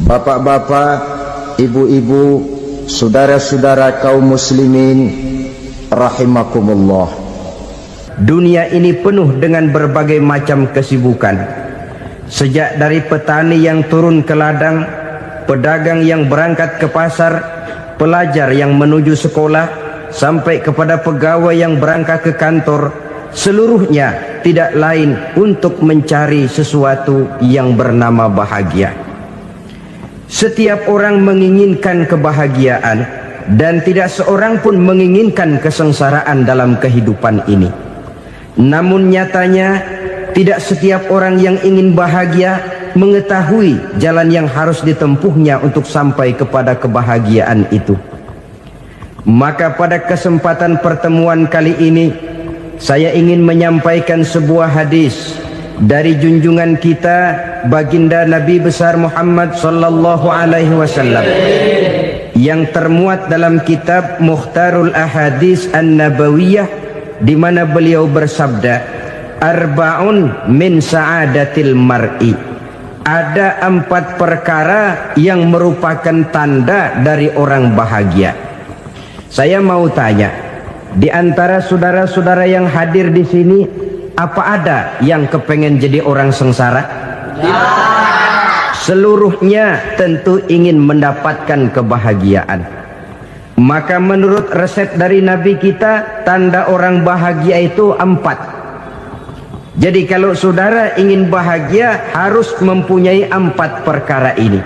Bapak-bapak, ibu-ibu, saudara-saudara kaum muslimin rahimakumullah. Dunia ini penuh dengan berbagai macam kesibukan. Sejak dari petani yang turun ke ladang, pedagang yang berangkat ke pasar, pelajar yang menuju sekolah, sampai kepada pegawai yang berangkat ke kantor, seluruhnya tidak lain untuk mencari sesuatu yang bernama bahagia. Setiap orang menginginkan kebahagiaan, dan tidak seorang pun menginginkan kesengsaraan dalam kehidupan ini. Namun nyatanya tidak setiap orang yang ingin bahagia mengetahui jalan yang harus ditempuhnya untuk sampai kepada kebahagiaan itu. Maka pada kesempatan pertemuan kali ini, saya ingin menyampaikan sebuah hadis dari junjungan kita baginda Nabi besar Muhammad sallallahu alaihi wasallam yang termuat dalam kitab Mukhtarul Ahadits An-Nabawiyah, di mana beliau bersabda, arba'un min sa'adatil mar'i. Ada 4 perkara yang merupakan tanda dari orang bahagia. Saya mau tanya, di antara saudara-saudara yang hadir di sini, apa ada yang kepengen jadi orang sengsara? Ya. Seluruhnya tentu ingin mendapatkan kebahagiaan. Maka menurut resep dari Nabi kita, tanda orang bahagia itu 4. Jadi kalau saudara ingin bahagia, harus mempunyai 4 perkara ini.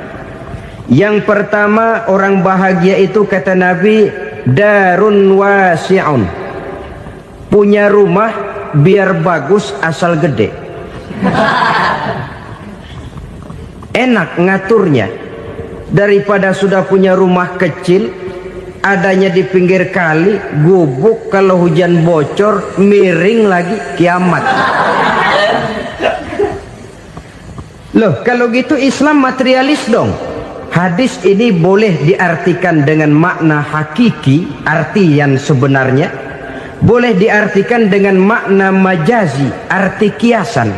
Yang pertama, orang bahagia itu kata Nabi, darun wasi'un. Punya rumah biar bagus asal gede. Enak ngaturnya, daripada sudah punya rumah kecil adanya di pinggir kali, gubuk, kalau hujan bocor, miring lagi, kiamat. Loh, kalau gitu Islam materialis dong. Hadis ini boleh diartikan dengan makna hakiki, arti yang sebenarnya, boleh diartikan dengan makna majazi, arti kiasan.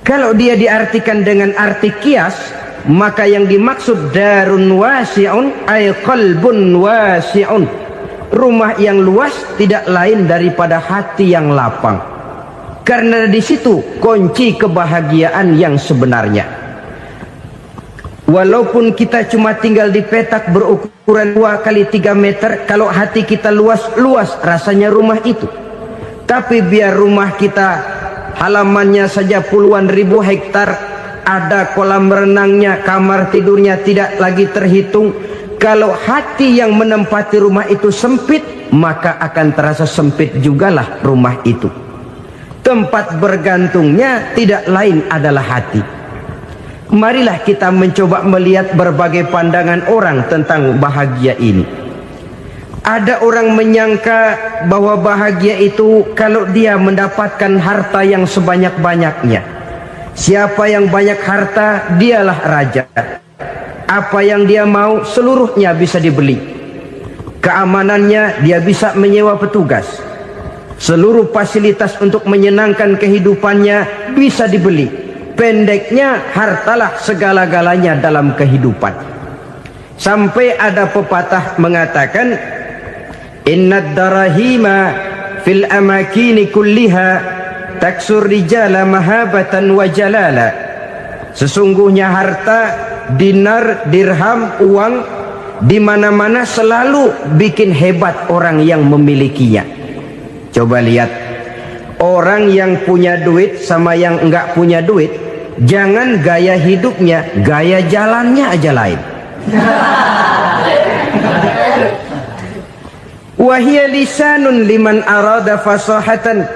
Kalau dia diartikan dengan arti kias, maka yang dimaksud darun wasi'un ay qalbun wasi'un. Rumah yang luas tidak lain daripada hati yang lapang. Karena di situ kunci kebahagiaan yang sebenarnya. Walaupun kita cuma tinggal di petak berukuran 2 kali 3 meter, kalau hati kita luas-luas rasanya rumah itu. Tapi biar rumah kita halamannya saja puluhan ribu hektar, ada kolam renangnya, kamar tidurnya tidak lagi terhitung. Kalau hati yang menempati rumah itu sempit, maka akan terasa sempit jugalah rumah itu. Tempat bergantungnya tidak lain adalah hati. Marilah kita mencoba melihat berbagai pandangan orang tentang bahagia ini. Ada orang menyangka bahwa bahagia itu kalau dia mendapatkan harta yang sebanyak-banyaknya. Siapa yang banyak harta, dialah raja. Apa yang dia mau, seluruhnya bisa dibeli. Keamanannya, dia bisa menyewa petugas. Seluruh fasilitas untuk menyenangkan kehidupannya bisa dibeli. Pendeknya, hartalah segala-galanya dalam kehidupan. Sampai ada pepatah mengatakan, innad darahima fil amakini kulliha taksur rijala mahabatan wa jalala. Sesungguhnya harta, dinar, dirham, uang di mana-mana selalu bikin hebat orang yang memilikinya. Coba lihat, orang yang punya duit sama yang enggak punya duit, jangan gaya hidupnya, gaya jalannya aja lain. Wahia lisanun liman arada fasahatan,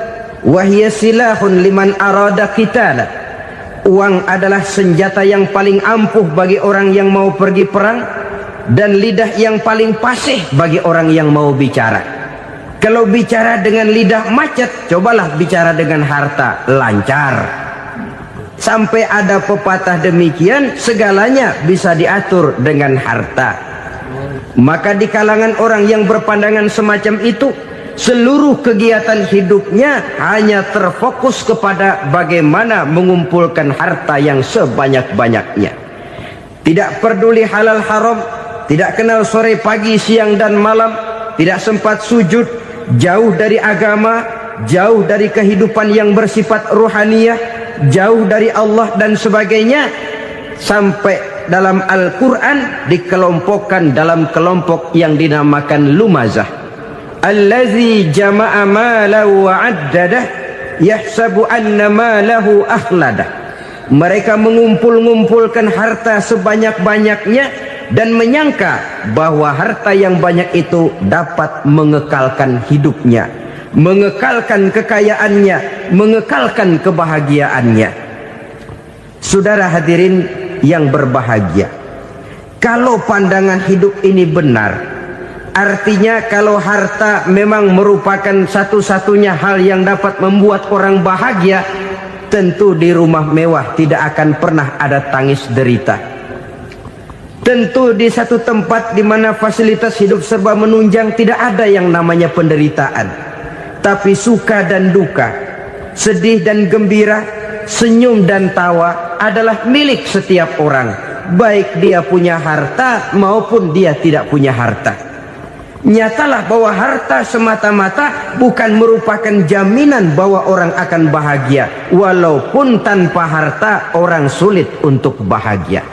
wahia silahun liman arada qitala. Uang adalah senjata yang paling ampuh bagi orang yang mau pergi perang, dan lidah yang paling fasih bagi orang yang mau bicara. Kalau bicara dengan lidah macet, cobalah bicara dengan harta, lancar. Sampai ada pepatah demikian, segalanya bisa diatur dengan harta. Maka di kalangan orang yang berpandangan semacam itu, seluruh kegiatan hidupnya hanya terfokus kepada bagaimana mengumpulkan harta yang sebanyak-banyaknya. tidak peduli halal haram, tidak kenal sore pagi siang dan malam, tidak sempat sujud, jauh dari agama, jauh dari kehidupan yang bersifat ruhaniyah, jauh dari Allah dan sebagainya, sampai dalam Al-Quran dikelompokkan dalam kelompok yang dinamakan lumazah. Allazi jama'a malahu wa 'addadah yahsabu anna malahu akhladah. Mereka mengumpul-ngumpulkan harta sebanyak-banyaknya dan menyangka bahwa harta yang banyak itu dapat mengekalkan hidupnya, mengekalkan kekayaannya, mengekalkan kebahagiaannya. Saudara hadirin yang berbahagia, kalau pandangan hidup ini benar, artinya kalau harta memang merupakan satu-satunya hal yang dapat membuat orang bahagia, tentu di rumah mewah tidak akan pernah ada tangis derita. Tentu di satu tempat di mana fasilitas hidup serba menunjang tidak ada yang namanya penderitaan. Tapi suka dan duka, sedih dan gembira, senyum dan tawa adalah milik setiap orang, baik dia punya harta maupun dia tidak punya harta. Nyatalah bahwa harta semata-mata bukan merupakan jaminan bahwa orang akan bahagia, walaupun tanpa harta orang sulit untuk bahagia.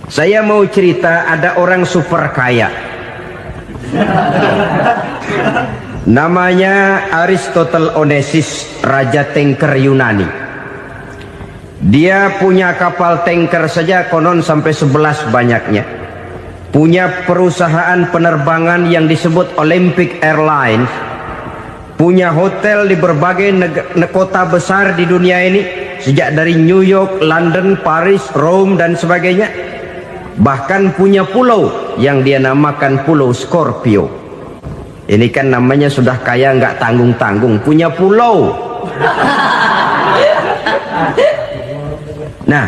Saya mau cerita, ada orang super kaya, namanya Aristotle Onesimus, raja tanker Yunani. Dia punya kapal tanker saja konon sampai 11 banyaknya. Punya perusahaan penerbangan yang disebut Olympic Airlines. Punya hotel di berbagai kota besar di dunia ini, sejak dari New York, London, Paris, Rome dan sebagainya. Bahkan punya pulau yang dia namakan Pulau Scorpio. Ini kan namanya sudah kaya nggak tanggung-tanggung, punya pulau. Nah,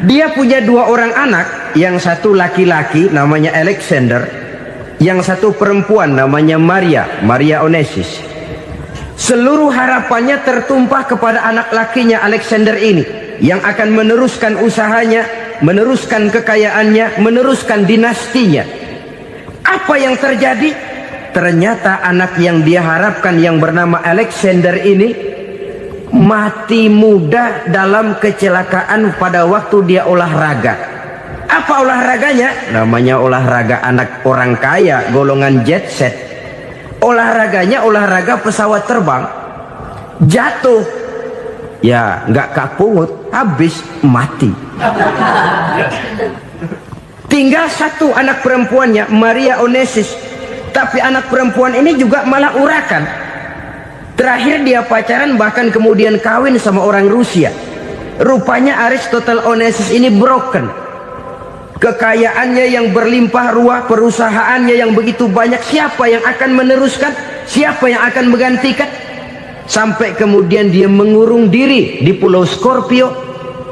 dia punya 2 orang anak, yang satu laki-laki namanya Alexander, yang satu perempuan namanya Maria Onesimus. Seluruh harapannya tertumpah kepada anak lakinya Alexander ini, yang akan meneruskan usahanya, meneruskan kekayaannya, meneruskan dinastinya. Apa yang terjadi? Ternyata anak yang dia harapkan yang bernama Alexander ini mati muda dalam kecelakaan pada waktu dia olahraga. Apa olahraganya? Namanya olahraga anak orang kaya, golongan jet set. Olahraganya olahraga pesawat terbang. Jatuh, ya nggak kapungut, habis mati. Tinggal satu anak perempuannya, Maria Onesimus. Tapi anak perempuan ini juga malah urakan. Terakhir dia pacaran, bahkan kemudian kawin sama orang Rusia. Rupanya Aristotle Onesimus ini broken. Kekayaannya yang berlimpah ruah, perusahaannya yang begitu banyak, siapa yang akan meneruskan? Siapa yang akan menggantikan? Sampai kemudian dia mengurung diri di Pulau Scorpio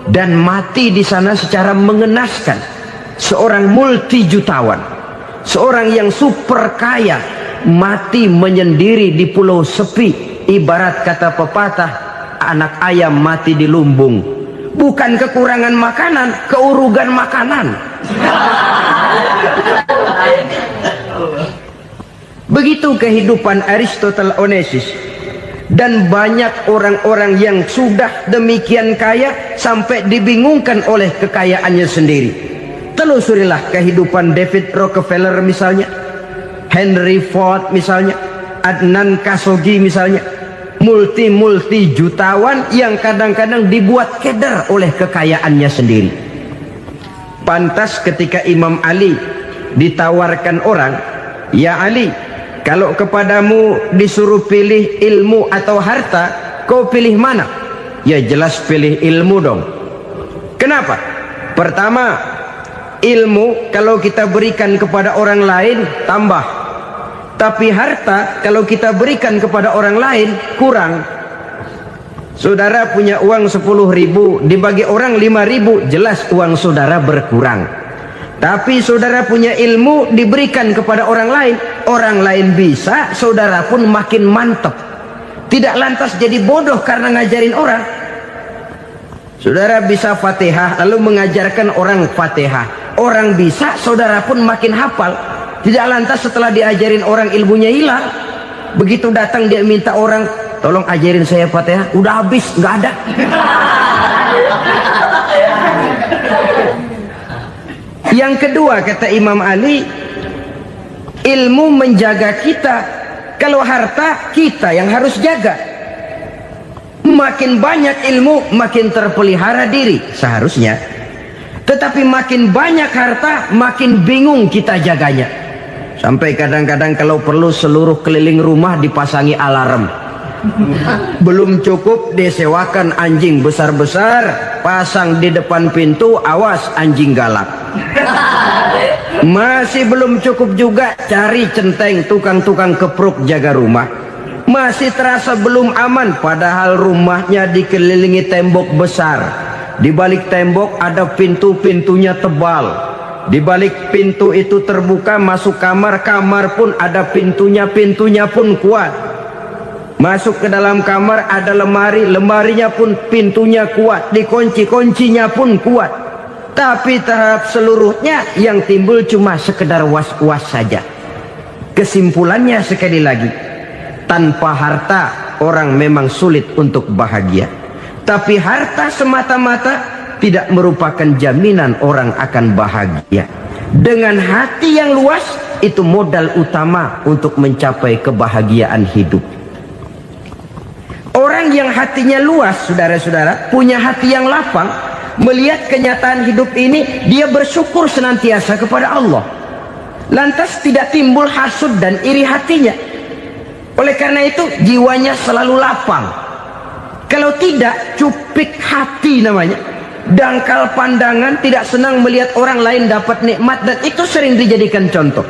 dan mati di sana secara mengenaskan. Seorang multi jutawan, seorang yang super kaya, mati menyendiri di pulau sepi. Ibarat kata pepatah, anak ayam mati di lumbung. Bukan kekurangan makanan, keurugan makanan. Begitu kehidupan Aristotle Onesimus. Dan banyak orang-orang yang sudah demikian kaya sampai dibingungkan oleh kekayaannya sendiri. Telusurilah kehidupan David Rockefeller misalnya, Henry Ford misalnya, Adnan Khashoggi misalnya. Multi jutawan yang kadang-kadang dibuat keder oleh kekayaannya sendiri. Pantas ketika Imam Ali ditawarkan orang, "Ya Ali, kalau kepadamu disuruh pilih ilmu atau harta, kau pilih mana?" Ya jelas pilih ilmu dong. Kenapa? Pertama, ilmu kalau kita berikan kepada orang lain tambah. Tapi harta kalau kita berikan kepada orang lain kurang. Saudara punya uang 10.000, dibagi orang 5.000, jelas uang saudara berkurang. Tapi saudara punya ilmu, diberikan kepada orang lain bisa, saudara pun makin mantap. Tidak lantas jadi bodoh karena ngajarin orang. Saudara bisa Fatihah lalu mengajarkan orang Fatihah. Orang bisa, saudara pun makin hafal. Tidak lantas setelah diajarin orang ilmunya hilang. Begitu datang dia minta orang, tolong ajarin saya Fatihah. Udah habis, nggak ada. Yang kedua kata Imam Ali, ilmu menjaga kita. Kalau harta, kita yang harus jaga. Makin banyak ilmu, makin terpelihara diri seharusnya. Tetapi makin banyak harta, makin bingung kita jaganya. Sampai kadang-kadang kalau perlu seluruh keliling rumah dipasangi alarm. Belum cukup disewakan anjing besar-besar, pasang di depan pintu, awas anjing galak. Masih belum cukup juga, cari centeng tukang-tukang kepruk jaga rumah. Masih terasa belum aman, padahal rumahnya dikelilingi tembok besar. Di balik tembok ada pintu-pintunya tebal. Di balik pintu itu terbuka masuk kamar, kamar pun ada pintunya, pintunya pun kuat. Masuk ke dalam kamar ada lemari, lemarinya pun pintunya kuat, dikunci, kuncinya pun kuat. Tapi terhadap seluruhnya yang timbul cuma sekedar was-was saja. Kesimpulannya sekali lagi, tanpa harta orang memang sulit untuk bahagia. Tapi harta semata-mata tidak merupakan jaminan orang akan bahagia. Dengan hati yang luas, itu modal utama untuk mencapai kebahagiaan hidup. Orang yang hatinya luas, saudara-saudara, punya hati yang lapang, melihat kenyataan hidup ini, dia bersyukur senantiasa kepada Allah. Lantas tidak timbul hasud dan iri hatinya. Oleh karena itu jiwanya selalu lapang. Kalau tidak, cupik hati namanya, dangkal pandangan, tidak senang melihat orang lain dapat nikmat, dan itu sering dijadikan contoh.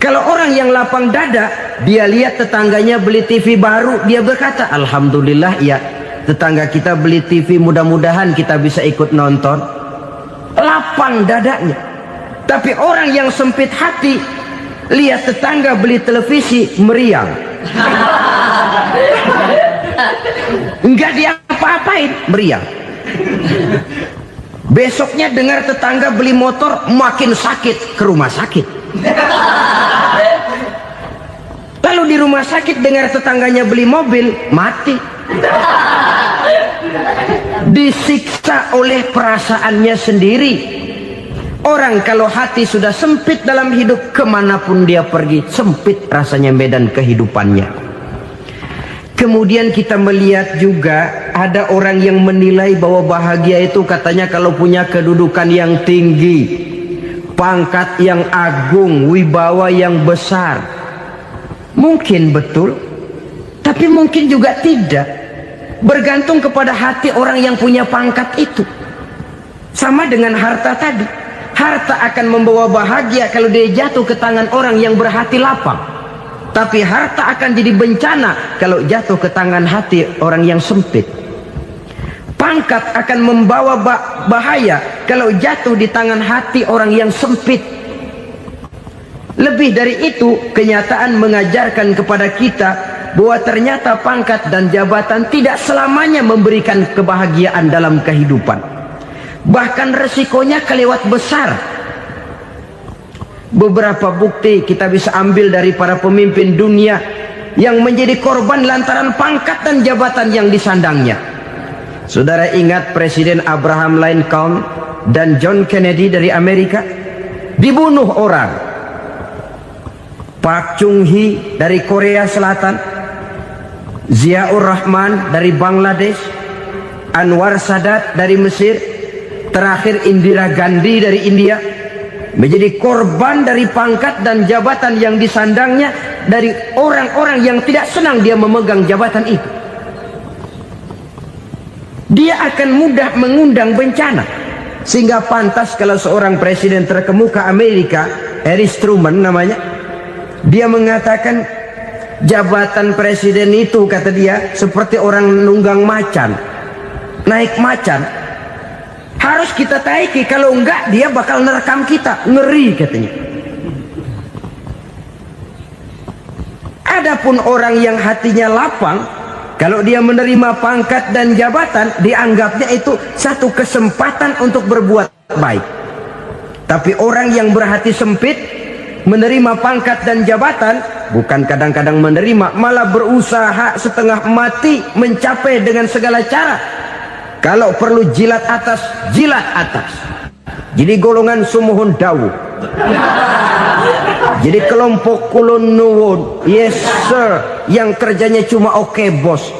Kalau orang yang lapang dada, dia lihat tetangganya beli TV baru, dia berkata, alhamdulillah ya, tetangga kita beli TV, mudah-mudahan kita bisa ikut nonton. Lapang dadanya. Tapi orang yang sempit hati, lihat tetangga beli televisi, meriang. Enggak diapa-apain, meriang. Besoknya dengar tetangga beli motor, makin sakit, ke rumah sakit. Lalu di rumah sakit dengar tetangganya beli mobil, mati. Disiksa oleh perasaannya sendiri. Orang kalau hati sudah sempit dalam hidup, kemanapun dia pergi, sempit rasanya medan kehidupannya. Kemudian kita melihat juga ada orang yang menilai bahwa bahagia itu katanya kalau punya kedudukan yang tinggi, pangkat yang agung, wibawa yang besar. Mungkin betul, tapi mungkin juga tidak. Bergantung kepada hati orang yang punya pangkat itu. Sama dengan harta tadi. Harta akan membawa bahagia kalau dia jatuh ke tangan orang yang berhati lapang. Tapi harta akan jadi bencana kalau jatuh ke tangan hati orang yang sempit. Pangkat akan membawa bahaya kalau jatuh di tangan hati orang yang sempit. Lebih dari itu, kenyataan mengajarkan kepada kita bahwa ternyata pangkat dan jabatan tidak selamanya memberikan kebahagiaan dalam kehidupan. Bahkan resikonya kelewat besar. Beberapa bukti kita bisa ambil dari para pemimpin dunia yang menjadi korban lantaran pangkat dan jabatan yang disandangnya. Saudara ingat Presiden Abraham Lincoln dan John Kennedy dari Amerika? Dibunuh orang. Park Chung-hee dari Korea Selatan, Ziaur Rahman dari Bangladesh, Anwar Sadat dari Mesir, terakhir Indira Gandhi dari India, menjadi korban dari pangkat dan jabatan yang disandangnya dari orang-orang yang tidak senang dia memegang jabatan itu. Dia akan mudah mengundang bencana. Sehingga pantas kalau seorang presiden terkemuka Amerika, Harry Truman namanya, dia mengatakan jabatan presiden itu, kata dia, seperti orang nunggang macan, naik macan. Harus kita taiki, kalau enggak dia bakal nerekam kita, ngeri katanya. Adapun orang yang hatinya lapang, Kalau dia menerima pangkat dan jabatan, dianggapnya itu satu kesempatan untuk berbuat baik. Tapi orang yang berhati sempit, menerima pangkat dan jabatan, bukan kadang-kadang menerima, malah berusaha setengah mati mencapai dengan segala cara. Kalau perlu jilat atas, jilat atas. Jadi golongan sumuhun dawu. Jadi kelompok kulon nuwun, yes sir, yang kerjanya cuma oke bos.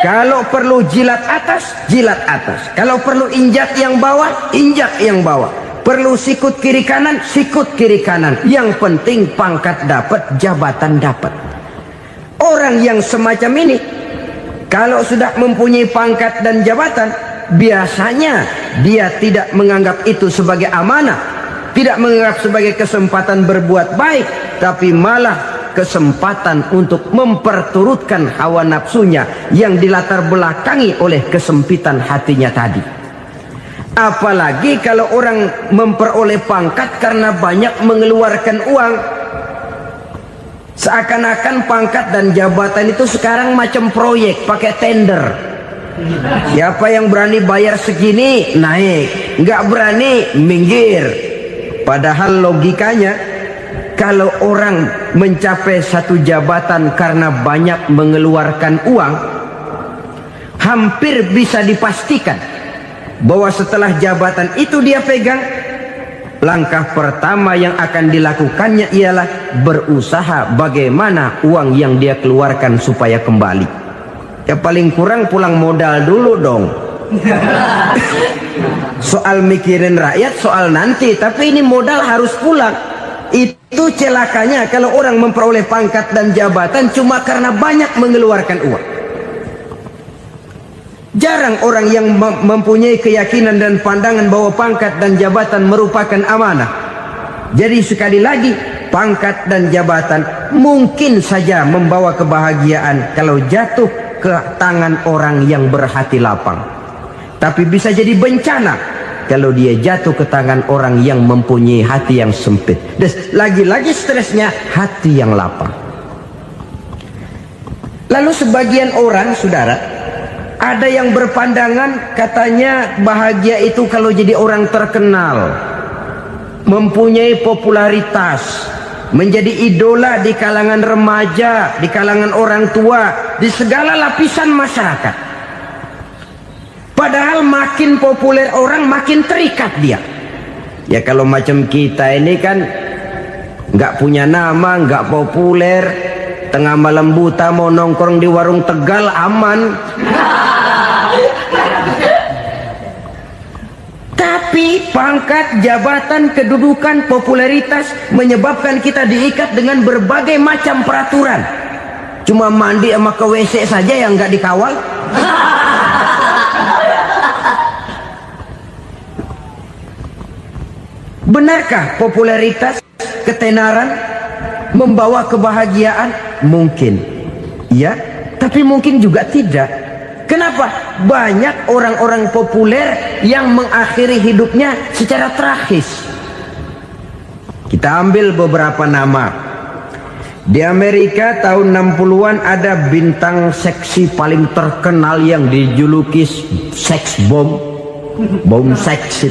Kalau perlu jilat atas, jilat atas. Kalau perlu injak yang bawah, injak yang bawah. Perlu sikut kiri kanan, sikut kiri kanan. Yang penting pangkat dapat, jabatan dapat. Orang yang semacam ini, kalau sudah mempunyai pangkat dan jabatan, biasanya dia tidak menganggap itu sebagai amanah, tidak menganggap sebagai kesempatan berbuat baik, tapi malah kesempatan untuk memperturutkan hawa nafsunya yang dilatar belakangi oleh kesempitan hatinya tadi. Apalagi kalau orang memperoleh pangkat karena banyak mengeluarkan uang, seakan-akan pangkat dan jabatan itu sekarang macam proyek pakai tender. Siapa yang berani bayar segini naik, nggak berani minggir. Padahal logikanya, kalau orang mencapai satu jabatan karena banyak mengeluarkan uang, hampir bisa dipastikan bahwa setelah jabatan itu dia pegang, langkah pertama yang akan dilakukannya ialah berusaha bagaimana uang yang dia keluarkan supaya kembali. Ya paling kurang pulang modal dulu dong. Soal mikirin rakyat soal nanti, tapi ini modal harus pulang. Itu celakanya kalau orang memperoleh pangkat dan jabatan cuma karena banyak mengeluarkan uang. Jarang orang yang mempunyai keyakinan dan pandangan bahwa pangkat dan jabatan merupakan amanah. Jadi sekali lagi, pangkat dan jabatan mungkin saja membawa kebahagiaan kalau jatuh ke tangan orang yang berhati lapang. Tapi bisa jadi bencana kalau dia jatuh ke tangan orang yang mempunyai hati yang sempit. Dan lagi-lagi stresnya hati yang lapang. Lalu sebagian orang, saudara, ada yang berpandangan katanya bahagia itu kalau jadi orang terkenal, mempunyai popularitas, menjadi idola di kalangan remaja, di kalangan orang tua, di segala lapisan masyarakat. Padahal makin populer orang, makin terikat dia. Ya kalau macam kita ini kan nggak punya nama, nggak populer, tengah malam buta mau nongkrong di warung Tegal aman. Tapi pangkat, jabatan, kedudukan, popularitas menyebabkan kita diikat dengan berbagai macam peraturan. Cuma mandi sama ke WC saja yang nggak dikawal. Benarkah popularitas, ketenaran membawa kebahagiaan? Mungkin, ya, tapi mungkin juga tidak. Kenapa? Banyak orang-orang populer yang mengakhiri hidupnya secara tragis. Kita ambil beberapa nama. Di Amerika tahun 60-an ada bintang seksi paling terkenal yang dijuluki seks bom, bom seks.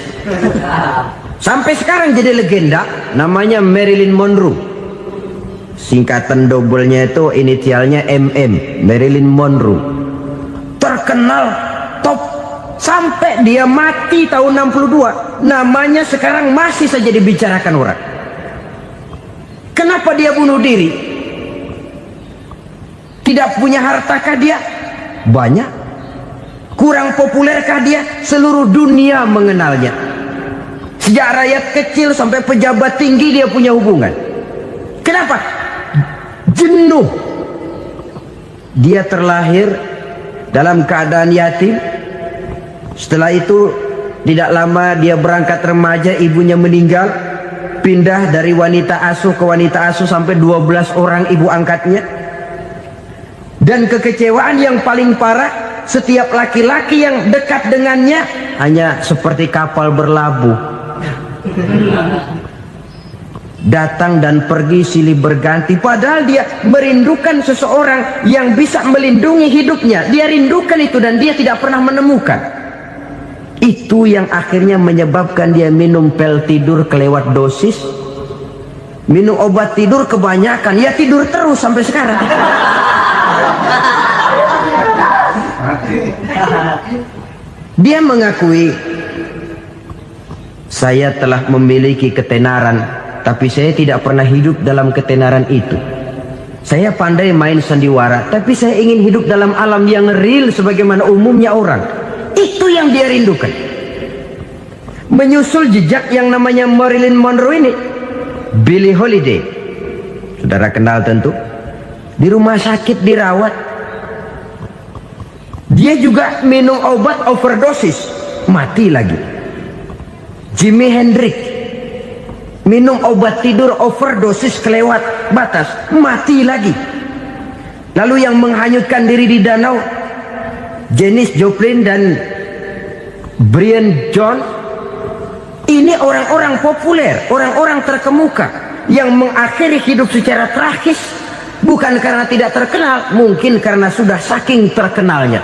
Sampai sekarang jadi legenda, namanya Marilyn Monroe. Singkatan doublenya itu inisialnya MM, Marilyn Monroe. Terkenal, top, sampai dia mati tahun 62. Namanya sekarang masih saja dibicarakan orang. Kenapa dia bunuh diri? Tidak punya hartakah dia? Banyak. Kurang populerkah dia? Seluruh dunia mengenalnya. Sejak rakyat kecil sampai pejabat tinggi dia punya hubungan. Kenapa? Jenuh. Dia terlahir dalam keadaan yatim. Setelah itu tidak lama dia berangkat remaja, ibunya meninggal. Pindah dari wanita asuh ke wanita asuh sampai 12 orang ibu angkatnya. Dan kekecewaan yang paling parah, setiap laki-laki yang dekat dengannya hanya seperti kapal berlabuh. datang dan pergi silih berganti, padahal dia merindukan seseorang yang bisa melindungi hidupnya. Dia rindukan itu dan dia tidak pernah menemukan. Itu yang akhirnya menyebabkan dia minum pil tidur kelewat dosis, minum obat tidur kebanyakan, ya tidur terus sampai sekarang. Dia mengakui, saya telah memiliki ketenaran, tapi saya tidak pernah hidup dalam ketenaran itu. Saya pandai main sandiwara, tapi saya ingin hidup dalam alam yang real sebagaimana umumnya orang. Itu yang dia rindukan. Menyusul jejak yang namanya Marilyn Monroe ini, Billie Holiday, saudara kenal tentu, di rumah sakit dirawat. Dia juga minum obat overdosis, mati lagi. Jimi Hendrix minum obat tidur overdosis kelewat batas, mati lagi. Lalu yang menghanyutkan diri di danau, Janis Joplin dan Brian Jones. Ini orang-orang populer, orang-orang terkemuka yang mengakhiri hidup secara tragis, bukan karena tidak terkenal, mungkin karena sudah saking terkenalnya.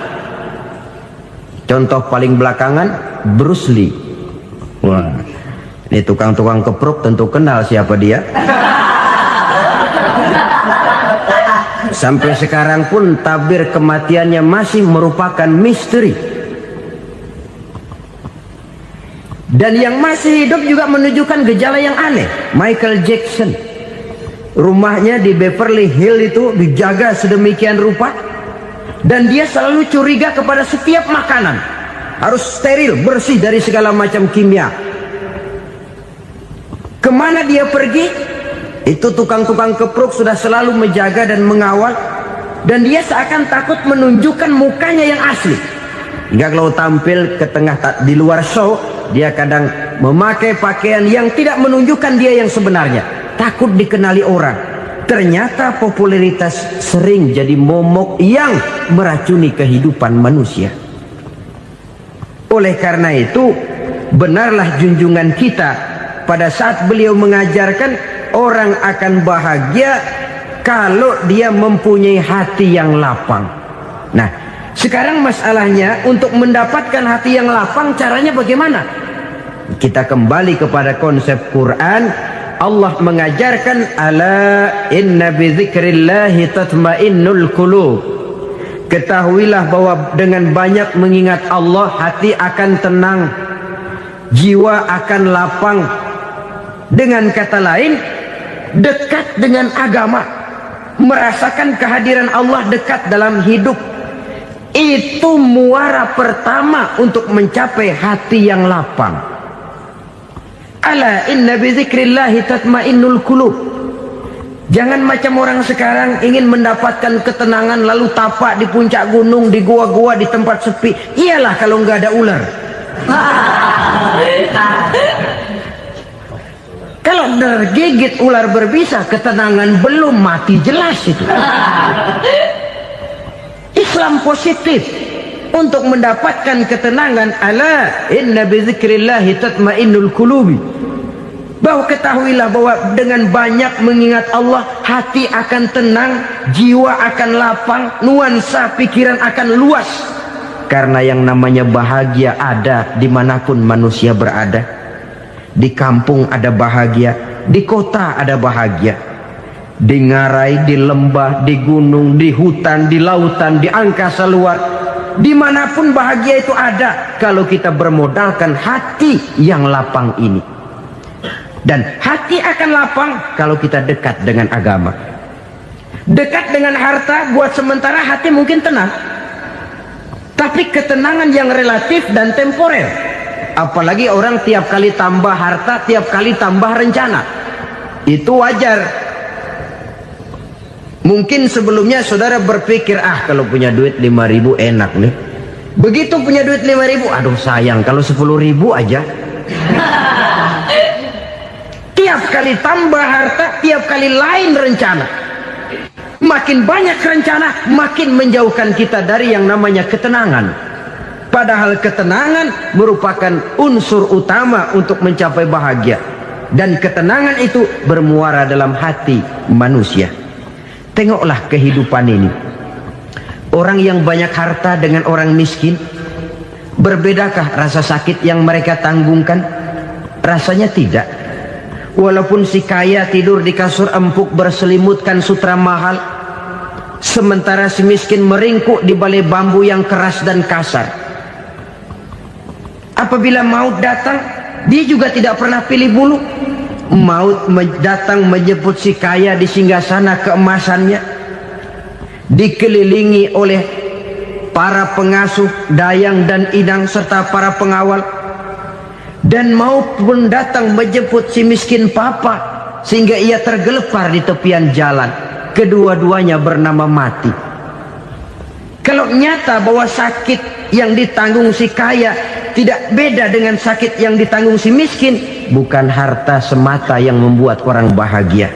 Contoh paling belakangan, Bruce Lee. Wah, ini tukang-tukang keprok tentu kenal siapa dia. Sampai sekarang pun tabir kematiannya masih merupakan misteri. Dan yang masih hidup juga menunjukkan gejala yang aneh. Michael Jackson, rumahnya di Beverly Hills itu dijaga sedemikian rupa, dan dia selalu curiga kepada setiap makanan harus steril, bersih dari segala macam kimia. Kemana dia pergi, itu tukang-tukang keprok sudah selalu menjaga dan mengawal, dan dia seakan takut menunjukkan mukanya yang asli. Hingga kalau tampil ke tengah di luar show, dia kadang memakai pakaian yang tidak menunjukkan dia yang sebenarnya, takut dikenali orang. Ternyata popularitas sering jadi momok yang meracuni kehidupan manusia. Oleh karena itu, benarlah junjungan kita pada saat beliau mengajarkan orang akan bahagia kalau dia mempunyai hati yang lapang. Nah, sekarang masalahnya untuk mendapatkan hati yang lapang, caranya bagaimana? Kita kembali kepada konsep Quran. Allah mengajarkan, ala inna bi dzikrillahi tatmainnul qulub. Ketahuilah bahwa dengan banyak mengingat Allah, hati akan tenang, jiwa akan lapang. Dengan kata lain, dekat dengan agama, merasakan kehadiran Allah dekat dalam hidup. Itu muara pertama untuk mencapai hati yang lapang. Ala inna bi dzikrillahi tatmainnul qulub. Jangan macam orang sekarang ingin mendapatkan ketenangan lalu tapak di puncak gunung, di gua-gua, di tempat sepi. Iyalah kalau nggak ada ular. Kalau tergigit ular berbisa, ketenangan belum, mati jelas itu. Islam positif untuk mendapatkan ketenangan. Ala inna bi dzikrillahi tatmainnul qulubi. Bahwa ketahuilah bahwa dengan banyak mengingat Allah, hati akan tenang, jiwa akan lapang, nuansa pikiran akan luas. Karena yang namanya bahagia ada dimanapun manusia berada. Di kampung ada bahagia, di kota ada bahagia, di ngarai, di lembah, di gunung, di hutan, di lautan, di angkasa luar, dimanapun bahagia itu ada kalau kita bermodalkan hati yang lapang ini. Dan hati akan lapang kalau kita dekat dengan agama. Dekat dengan harta buat sementara hati mungkin tenang, tapi ketenangan yang relatif dan temporer. Apalagi orang tiap kali tambah harta, tiap kali tambah rencana. Itu wajar. Mungkin sebelumnya saudara berpikir, kalau punya duit 5.000 enak nih. Begitu punya duit 5.000, aduh sayang kalau 10.000 aja. Tiap kali tambah harta, tiap kali lain rencana. Makin banyak rencana, makin menjauhkan kita dari yang namanya ketenangan. Padahal ketenangan merupakan unsur utama untuk mencapai bahagia. dan ketenangan itu bermuara dalam hati manusia. Tengoklah kehidupan ini. Orang yang banyak harta dengan orang miskin, berbedakah rasa sakit yang mereka tanggungkan? Rasanya tidak. Walaupun si kaya tidur di kasur empuk berselimutkan sutra mahal, sementara si miskin meringkuk di balai bambu yang keras dan kasar. Apabila maut datang, dia juga tidak pernah pilih bulu. Maut datang menjemput si kaya di singgasana keemasannya, dikelilingi oleh para pengasuh, dayang dan idang serta para pengawal. Dan maut pun datang menjemput si miskin papa, sehingga ia tergelepar di tepian jalan. Kedua-duanya bernama mati. Kalau nyata bahwa sakit yang ditanggung si kaya tidak beda dengan sakit yang ditanggung si miskin, bukan harta semata yang membuat orang bahagia.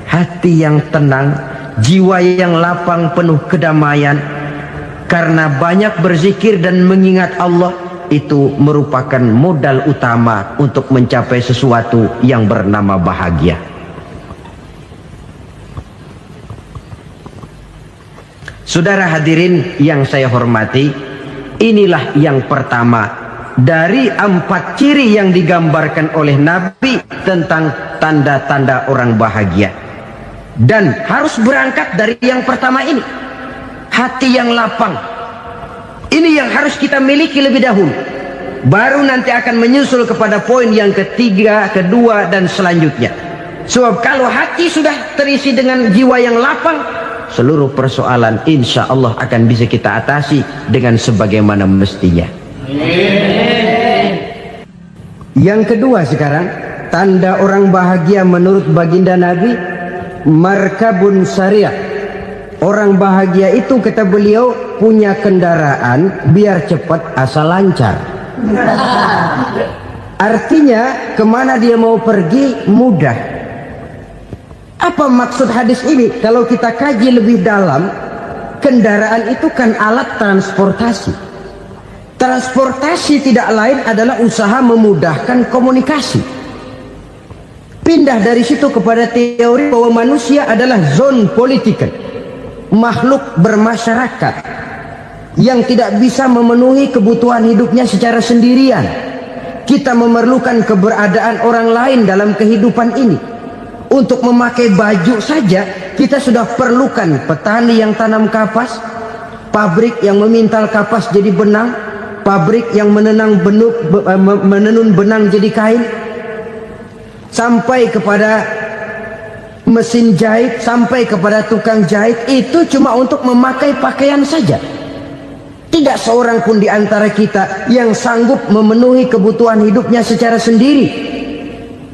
Hati yang tenang, jiwa yang lapang penuh kedamaian karena banyak berzikir dan mengingat Allah, itu merupakan modal utama untuk mencapai sesuatu yang bernama bahagia. Saudara hadirin yang saya hormati, inilah yang pertama dari 4 ciri yang digambarkan oleh Nabi tentang tanda-tanda orang bahagia. Dan harus berangkat dari yang pertama ini, hati yang lapang. Ini yang harus kita miliki lebih dahulu, baru nanti akan menyusul kepada poin yang ketiga, kedua dan selanjutnya. Sebab kalau hati sudah terisi dengan jiwa yang lapang, seluruh persoalan insya Allah akan bisa kita atasi dengan sebagaimana mestinya. Yang kedua sekarang, tanda orang bahagia menurut baginda Nabi, markabun syariah. Orang bahagia itu, kata beliau, punya kendaraan biar cepat asal lancar. Artinya kemana dia mau pergi mudah. Apa maksud hadis ini? Kalau kita kaji lebih dalam, kendaraan itu kan alat transportasi. Transportasi tidak lain adalah usaha memudahkan komunikasi. Pindah dari situ kepada teori bahwa manusia adalah zon political, makhluk bermasyarakat yang tidak bisa memenuhi kebutuhan hidupnya secara sendirian. Kita memerlukan keberadaan orang lain dalam kehidupan ini. Untuk memakai baju saja kita sudah perlukan petani yang tanam kapas, pabrik yang memintal kapas jadi benang, pabrik yang menenun benang jadi kain, sampai kepada mesin jahit, sampai kepada tukang jahit. Itu cuma untuk memakai pakaian saja. Tidak seorang pun di antara kita yang sanggup memenuhi kebutuhan hidupnya secara sendiri.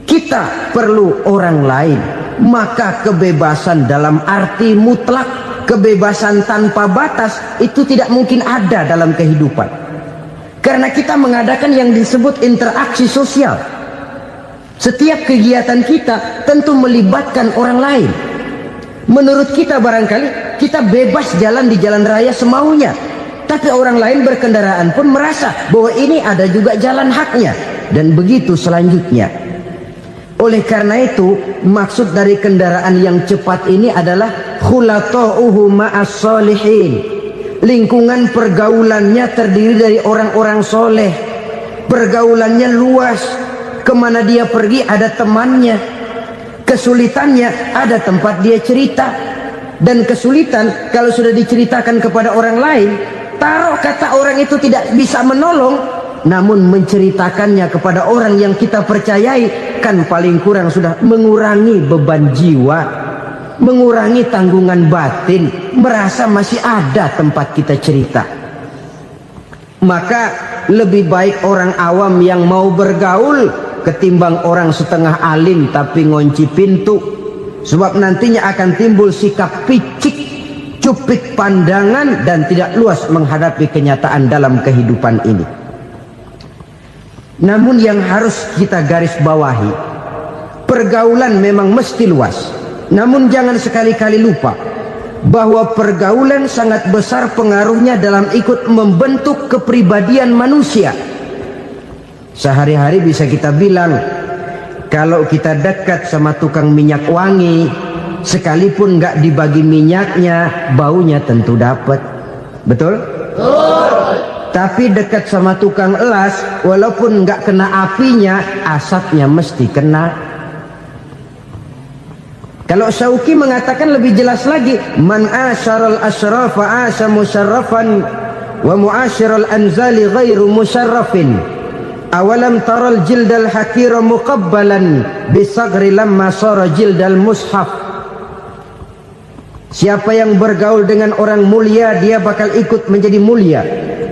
Kita perlu orang lain. Maka kebebasan dalam arti mutlak, kebebasan tanpa batas, itu tidak mungkin ada dalam kehidupan. Karena kita mengadakan yang disebut interaksi sosial. Setiap kegiatan kita tentu melibatkan orang lain. Menurut kita barangkali kita bebas jalan di jalan raya semaunya, tapi orang lain berkendaraan pun merasa bahwa ini ada juga jalan haknya, dan begitu selanjutnya. Oleh karena itu, maksud dari kendaraan yang cepat ini adalah khulata'uhu ma'as solihin. Lingkungan pergaulannya terdiri dari orang-orang soleh. Pergaulannya luas. Kemana dia pergi ada temannya. Kesulitannya ada tempat dia cerita. Dan kesulitan kalau sudah diceritakan kepada orang lain, taruh kata orang itu tidak bisa menolong, namun menceritakannya kepada orang yang kita percayai, kan paling kurang sudah mengurangi beban jiwa, mengurangi tanggungan batin, merasa masih ada tempat kita cerita. Maka lebih baik orang awam yang mau bergaul ketimbang orang setengah alim tapi ngunci pintu. Sebab nantinya akan timbul sikap picik, cupik pandangan, dan tidak luas menghadapi kenyataan dalam kehidupan ini. Namun yang harus kita garis bawahi, pergaulan memang mesti luas. Namun jangan sekali-kali lupa bahwa pergaulan sangat besar pengaruhnya dalam ikut membentuk kepribadian manusia. Sehari-hari bisa kita bilang Kalau kita dekat sama tukang minyak wangi, sekalipun nggak dibagi minyaknya, baunya tentu dapat. Betul? Tapi dekat sama tukang elas, walaupun nggak kena apinya, asapnya mesti kena. Kalau Syauqi mengatakan lebih jelas lagi, man asyaral asyrafa asya musyarrafan wa muasyiral anzali ghairu musyarrafin. Awalam taral jildal hakira muqabbalan bisagri lamma sara jildal mushaf. Siapa yang bergaul dengan orang mulia, dia bakal ikut menjadi mulia.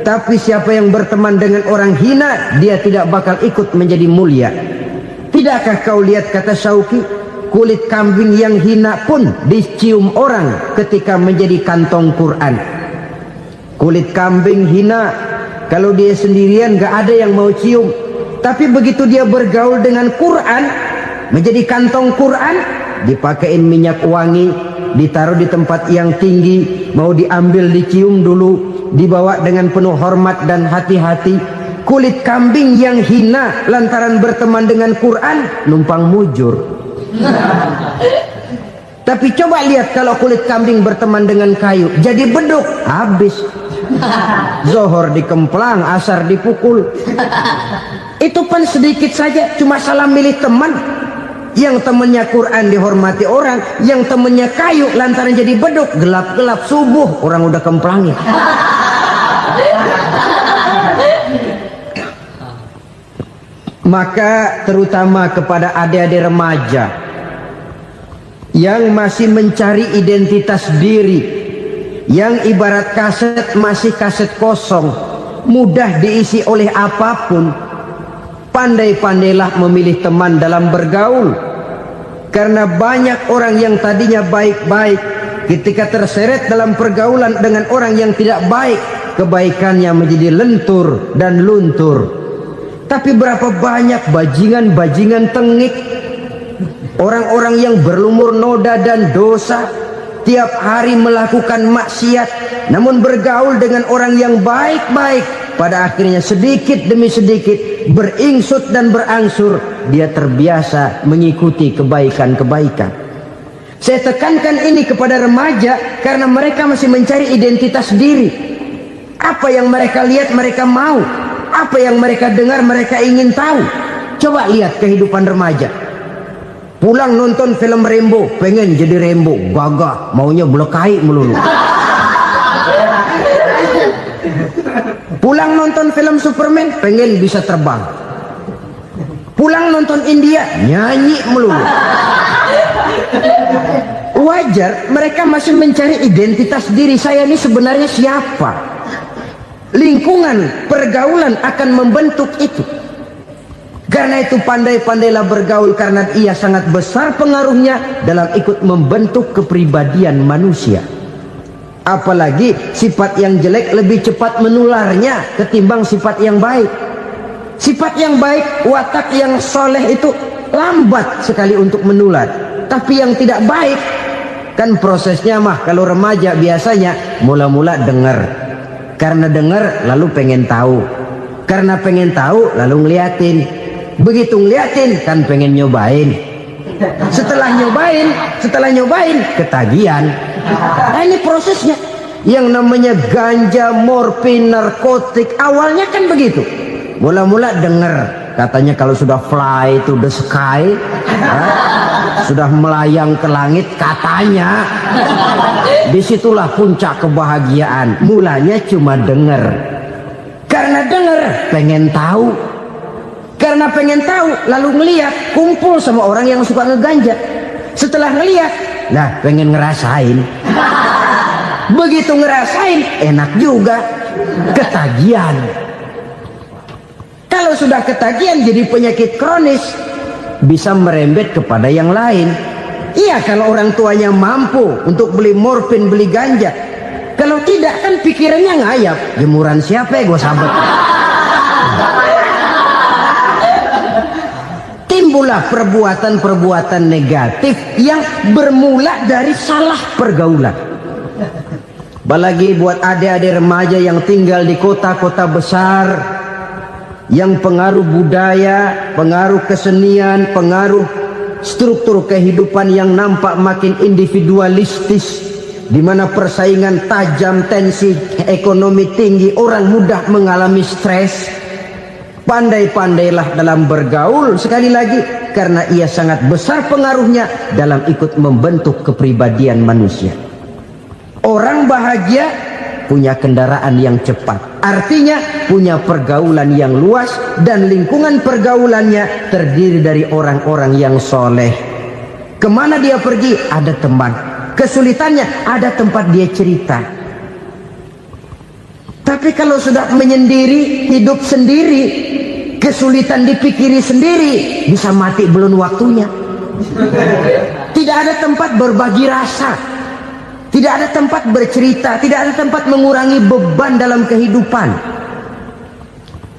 Tapi siapa yang berteman dengan orang hina, dia tidak bakal ikut menjadi mulia. Tidakkah kau lihat, kata Syauqi, kulit kambing yang hina pun dicium orang ketika menjadi kantong Quran. Kulit kambing hina, kalau dia sendirian gak ada yang mau cium. Tapi begitu dia bergaul dengan Quran, menjadi kantong Quran, dipakein minyak wangi, ditaruh di tempat yang tinggi, mau diambil dicium dulu, dibawa dengan penuh hormat dan hati-hati. Kulit kambing yang hina lantaran berteman dengan Quran, numpang mujur. Tapi coba lihat kalau kulit kambing berteman dengan kayu, jadi beduk, habis. Zohor dikemplang, asar dipukul. Itu pun sedikit saja, cuma salah milih teman. Yang temannya Quran dihormati orang, yang temannya kayu lantaran jadi beduk, gelap-gelap subuh orang udah kemplangnya. Maka terutama kepada adik-adik remaja yang masih mencari identitas diri, yang ibarat kaset masih kaset kosong, mudah diisi oleh apapun, pandai-pandailah memilih teman dalam bergaul. Karena banyak orang yang tadinya baik-baik, ketika terseret dalam pergaulan dengan orang yang tidak baik, kebaikannya menjadi lentur dan luntur. Tapi berapa banyak bajingan-bajingan tengik, orang-orang yang berlumur noda dan dosa, tiap hari melakukan maksiat, namun bergaul dengan orang yang baik-baik, pada akhirnya sedikit demi sedikit beringsut dan berangsur dia terbiasa mengikuti kebaikan-kebaikan. Saya tekankan ini kepada remaja karena mereka masih mencari identitas diri. Apa yang mereka lihat mereka mau, apa yang mereka dengar mereka ingin tahu. Coba lihat kehidupan remaja. Pulang nonton film Rambo, pengen jadi Rambo, gagah, maunya belekai melulu. Pulang nonton film Superman, pengen bisa terbang. Pulang nonton India, nyanyi melulu. Wajar, mereka masih mencari identitas diri. Saya ini sebenarnya siapa? Lingkungan, pergaulan akan membentuk itu. Karena itu pandai-pandailah bergaul, karena ia sangat besar pengaruhnya dalam ikut membentuk kepribadian manusia. Apalagi sifat yang jelek lebih cepat menularnya ketimbang sifat yang baik. Sifat yang baik, watak yang soleh itu lambat sekali untuk menular. Tapi yang tidak baik, kan prosesnya mah kalau remaja biasanya mula-mula dengar. Karena dengar lalu pengen tahu. Karena pengen tahu lalu ngeliatin. Begitu ngeliatin kan pengen nyobain. Setelah nyobain ketagihan. Nah, ini prosesnya. Yang namanya ganja, morfin, narkotik awalnya kan begitu. Mula-mula dengar katanya kalau sudah fly to the sky, sudah melayang ke langit katanya, disitulah puncak kebahagiaan. Mulanya cuma dengar. Karena dengar pengen tahu. Karena pengen tahu lalu ngeliat, kumpul sama orang yang suka ngeganja. Setelah ngeliat, nah pengen ngerasain. Begitu ngerasain enak juga, ketagihan. Kalau sudah ketagihan jadi penyakit kronis, bisa merembet kepada yang lain. Iya, kalau orang tuanya mampu untuk beli morfin, beli ganja. Kalau tidak kan pikirannya ngayap, jemuran siapa ya gue sabet. Timbullah perbuatan-perbuatan negatif yang bermula dari salah pergaulan. Apalagi buat adik-adik remaja yang tinggal di kota-kota besar, yang pengaruh budaya, pengaruh kesenian, pengaruh struktur kehidupan yang nampak makin individualistis, di mana persaingan tajam, tensi ekonomi tinggi, orang mudah mengalami stres. Pandai-pandailah dalam bergaul, sekali lagi, karena ia sangat besar pengaruhnya dalam ikut membentuk kepribadian manusia. Orang bahagia punya kendaraan yang cepat, artinya punya pergaulan yang luas, dan lingkungan pergaulannya terdiri dari orang-orang yang soleh. Kemana dia pergi, ada teman. Kesulitannya, ada tempat dia cerita. Tapi kalau sudah menyendiri, hidup sendiri, kesulitan dipikiri sendiri, bisa mati belum waktunya. Tidak ada tempat berbagi rasa, tidak ada tempat bercerita, tidak ada tempat mengurangi beban dalam kehidupan.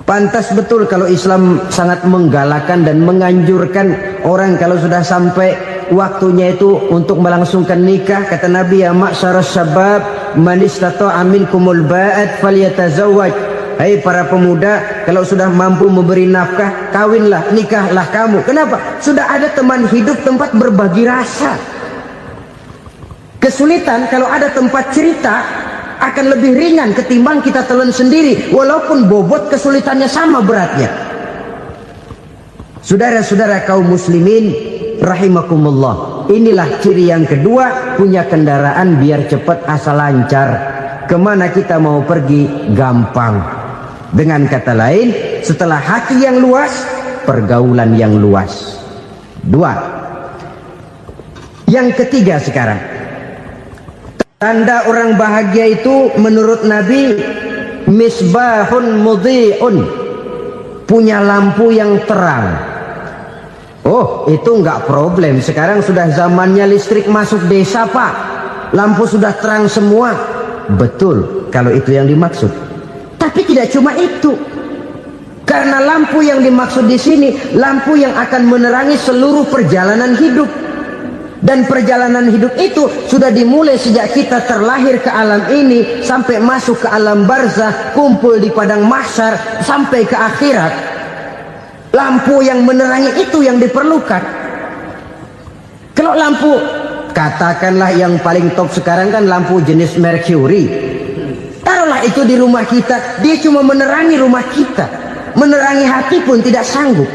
Pantas betul kalau Islam sangat menggalakkan dan menganjurkan orang kalau sudah sampai waktunya itu untuk melangsungkan nikah. Kata Nabi, ya ma'syaras syabab man istata'a minkumul ba'at falyatazawwaj. Hai para pemuda, kalau sudah mampu memberi nafkah, kawinlah, nikahlah kamu. Kenapa? Sudah ada teman hidup, tempat berbagi rasa. Kesulitan kalau ada tempat cerita akan lebih ringan ketimbang kita telan sendiri, walaupun bobot kesulitannya sama beratnya. Saudara-saudara kaum muslimin rahimakumullah, inilah ciri yang kedua, punya kendaraan biar cepat asal lancar. Kemana kita mau pergi gampang. Dengan kata lain, setelah hati yang luas, pergaulan yang luas. Dua. Yang ketiga sekarang, tanda orang bahagia itu menurut Nabi, misbahun mudhi'un, punya lampu yang terang. Oh, itu enggak problem. Sekarang sudah zamannya listrik masuk desa, Pak. Lampu sudah terang semua. Betul, kalau itu yang dimaksud. Tapi tidak cuma itu. Karena lampu yang dimaksud di sini, lampu yang akan menerangi seluruh perjalanan hidup. Dan perjalanan hidup itu sudah dimulai sejak kita terlahir ke alam ini, sampai masuk ke alam barzah, kumpul di padang mahsyar, sampai ke akhirat. Lampu yang menerangi itu yang diperlukan. Kalau lampu, katakanlah yang paling top sekarang kan lampu jenis Mercury. Taruhlah itu di rumah kita, dia cuma menerangi rumah kita, menerangi hati pun tidak sanggup.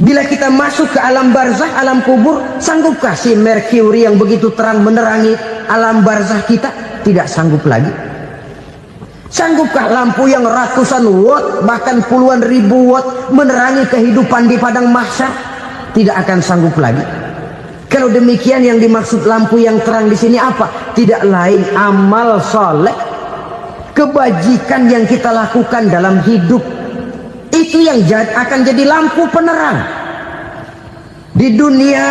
Bila kita masuk ke alam barzah, alam kubur, sanggupkah si Mercury yang begitu terang menerangi alam barzah kita? Tidak sanggup lagi. Sanggupkah lampu yang ratusan watt, bahkan puluhan ribu watt menerangi kehidupan di padang mahsyar? Tidak akan sanggup lagi. Kalau demikian, yang dimaksud lampu yang terang di sini apa? Tidak lain amal soleh, kebajikan yang kita lakukan dalam hidup. Itu yang akan jadi lampu penerang. Di dunia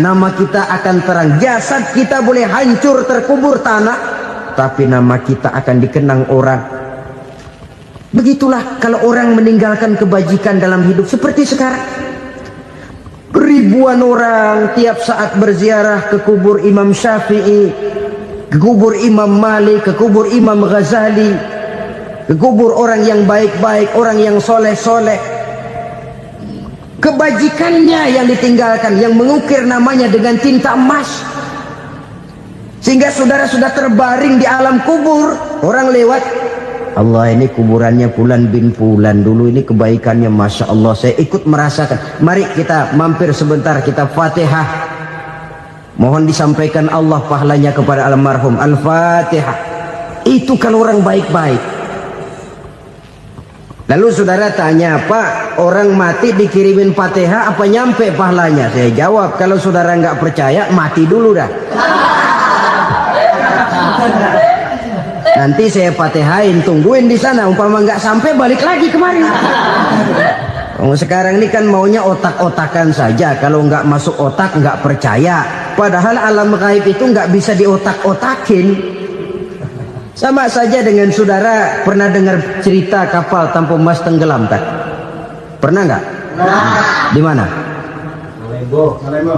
nama kita akan terang. Jasad kita boleh hancur terkubur tanah, tapi nama kita akan dikenang orang. Begitulah kalau orang meninggalkan kebajikan dalam hidup seperti sekarang. Ribuan orang tiap saat berziarah ke kubur Imam Syafi'i, ke kubur Imam Malik, ke kubur Imam Ghazali, ke kubur orang yang baik-baik, orang yang soleh-soleh. Kebajikannya yang ditinggalkan, yang mengukir namanya dengan tinta emas, sehingga saudara sudah terbaring di alam kubur. Orang lewat, Allah, ini kuburannya Fulan bin Fulan, dulu ini kebaikannya Masya Allah, saya ikut merasakan. Mari kita mampir sebentar, kita Fatihah, mohon disampaikan Allah pahalanya kepada almarhum. Al-Fatihah. Itu kalau orang baik-baik. Lalu saudara tanya, Pak, orang mati dikirimin Fatihah apa nyampe pahalanya? Saya jawab, kalau saudara nggak percaya, mati dulu dah. Nanti saya Fatihain, tungguin di sana. Umpama nggak sampai, balik lagi kemari. Sekarang ini kan maunya otak-otakan saja. Kalau nggak masuk otak, nggak percaya. Padahal alam gaib itu nggak bisa diotak-otakin. Sama saja dengan saudara pernah dengar cerita kapal tanpa emas tenggelam kan? Pernah nggak? Di mana?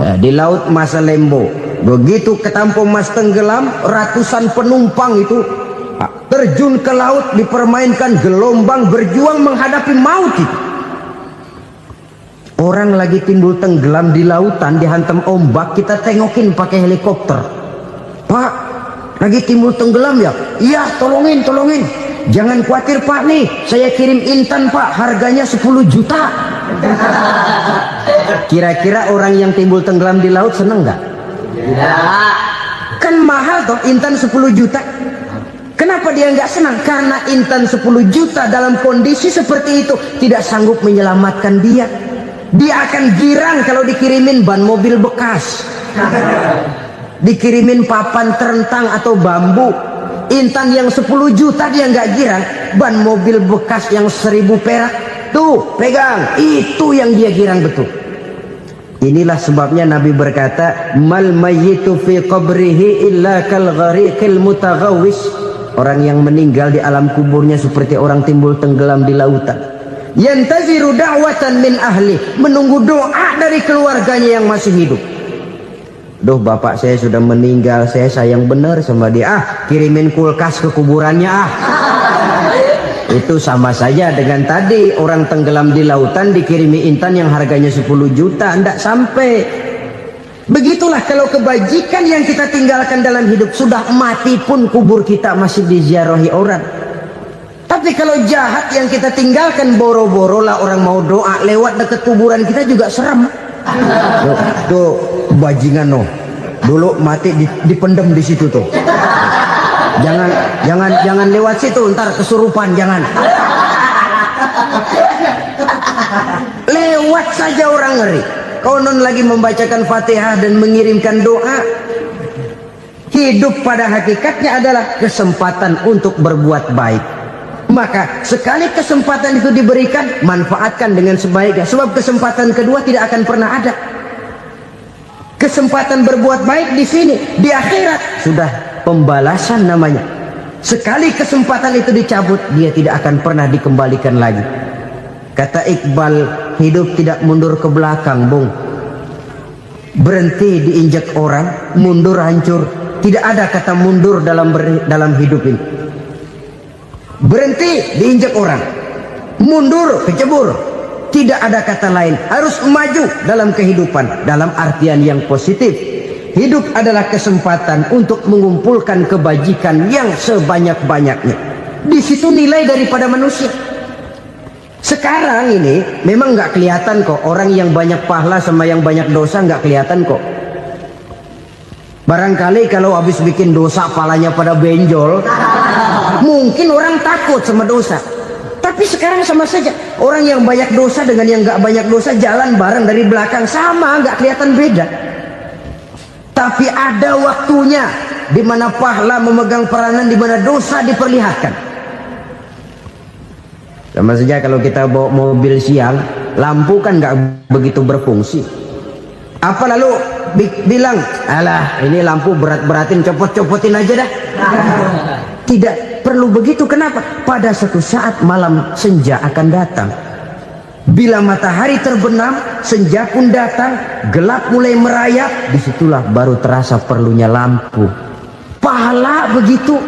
Ya, di laut Masalembo. Begitu ke tanpa emas tenggelam, ratusan penumpang itu terjun ke laut, dipermainkan gelombang, berjuang menghadapi maut itu. Orang lagi timbul tenggelam di lautan, dihantam ombak, kita tengokin pakai helikopter. Pak, lagi timbul tenggelam ya? Iya, tolongin. Jangan khawatir Pak, nih saya kirim intan Pak, harganya 10 juta. Kira-kira orang yang timbul tenggelam di laut seneng nggak? Tidak. Kan mahal toh intan 10 juta. Kenapa dia nggak senang? Karena intan 10 juta dalam kondisi seperti itu tidak sanggup menyelamatkan dia. Dia akan girang kalau dikirimin ban mobil bekas, dikirimin papan terentang atau bambu. Intan yang 10 juta dia nggak girang, ban mobil bekas yang 1000 perak tuh pegang, itu yang dia girang betul. Inilah sebabnya Nabi berkata, mal mayyitu fi qabrihi illa kal ghariqil mutaghawwis. Orang yang meninggal di alam kuburnya seperti orang timbul tenggelam di lautan. Yantaziru da'watan min ahli, menunggu doa dari keluarganya yang masih hidup. Duh, bapak saya sudah meninggal, saya sayang benar sama dia. Kirimin kulkas ke kuburannya Itu sama saja dengan tadi orang tenggelam di lautan dikirimi intan yang harganya 10 juta, tidak sampai. Begitulah kalau kebajikan yang kita tinggalkan dalam hidup, sudah mati pun kubur kita masih diziarahi orang. Tapi kalau jahat yang kita tinggalkan, boro-boro lah orang mau doa lewat dekat kuburan kita juga serem. Tuh bajingan no, dulu mati dipendem di situ tuh. Jangan lewat situ, ntar kesurupan, jangan. Lewat saja orang ngeri. Konon lagi membacakan Fatihah dan mengirimkan doa. Hidup pada hakikatnya adalah kesempatan untuk berbuat baik. Maka sekali kesempatan itu diberikan, manfaatkan dengan sebaiknya. Sebab kesempatan kedua tidak akan pernah ada. Kesempatan berbuat baik di sini, di akhirat sudah pembalasan namanya. Sekali kesempatan itu dicabut, dia tidak akan pernah dikembalikan lagi. Kata Iqbal, hidup tidak mundur ke belakang, Bung. Berhenti diinjak orang, mundur hancur. Tidak ada kata mundur dalam hidup ini. Berhenti diinjak orang, mundur kecebur. Tidak ada kata lain, harus maju dalam kehidupan dalam artian yang positif. Hidup adalah kesempatan untuk mengumpulkan kebajikan yang sebanyak-banyaknya. Di situ nilai daripada manusia. Sekarang ini memang nggak kelihatan kok, orang yang banyak pahala sama yang banyak dosa nggak kelihatan kok. Barangkali kalau habis bikin dosa palanya pada benjol, mungkin orang takut sama dosa. Tapi sekarang sama saja, orang yang banyak dosa dengan yang nggak banyak dosa jalan bareng dari belakang, sama, nggak kelihatan beda. Tapi ada waktunya di mana pahala memegang peranan, di mana dosa diperlihatkan. Sama saja kalau kita bawa mobil siang, lampu kan nggak begitu berfungsi. Apa lalu bilang, alah ini lampu berat-beratin, copot-copotin aja dah. Tidak perlu begitu. Kenapa? Pada suatu saat malam senja akan datang. Bila matahari terbenam, senja pun datang, gelap mulai merayap, disitulah baru terasa perlunya lampu. Pahala begitu.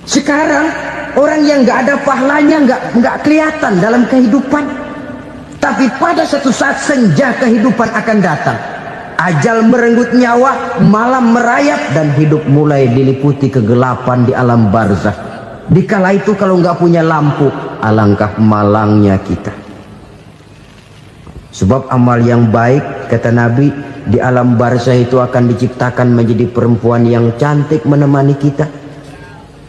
Sekarang orang yang nggak ada pahalanya nggak kelihatan dalam kehidupan. Tapi pada suatu saat senja kehidupan akan datang. Ajal merenggut nyawa, malam merayap, dan hidup mulai diliputi kegelapan di alam barzakh. Dikala itu kalau nggak punya lampu, alangkah malangnya kita. Sebab amal yang baik, kata Nabi, di alam barzakh itu akan diciptakan menjadi perempuan yang cantik menemani kita.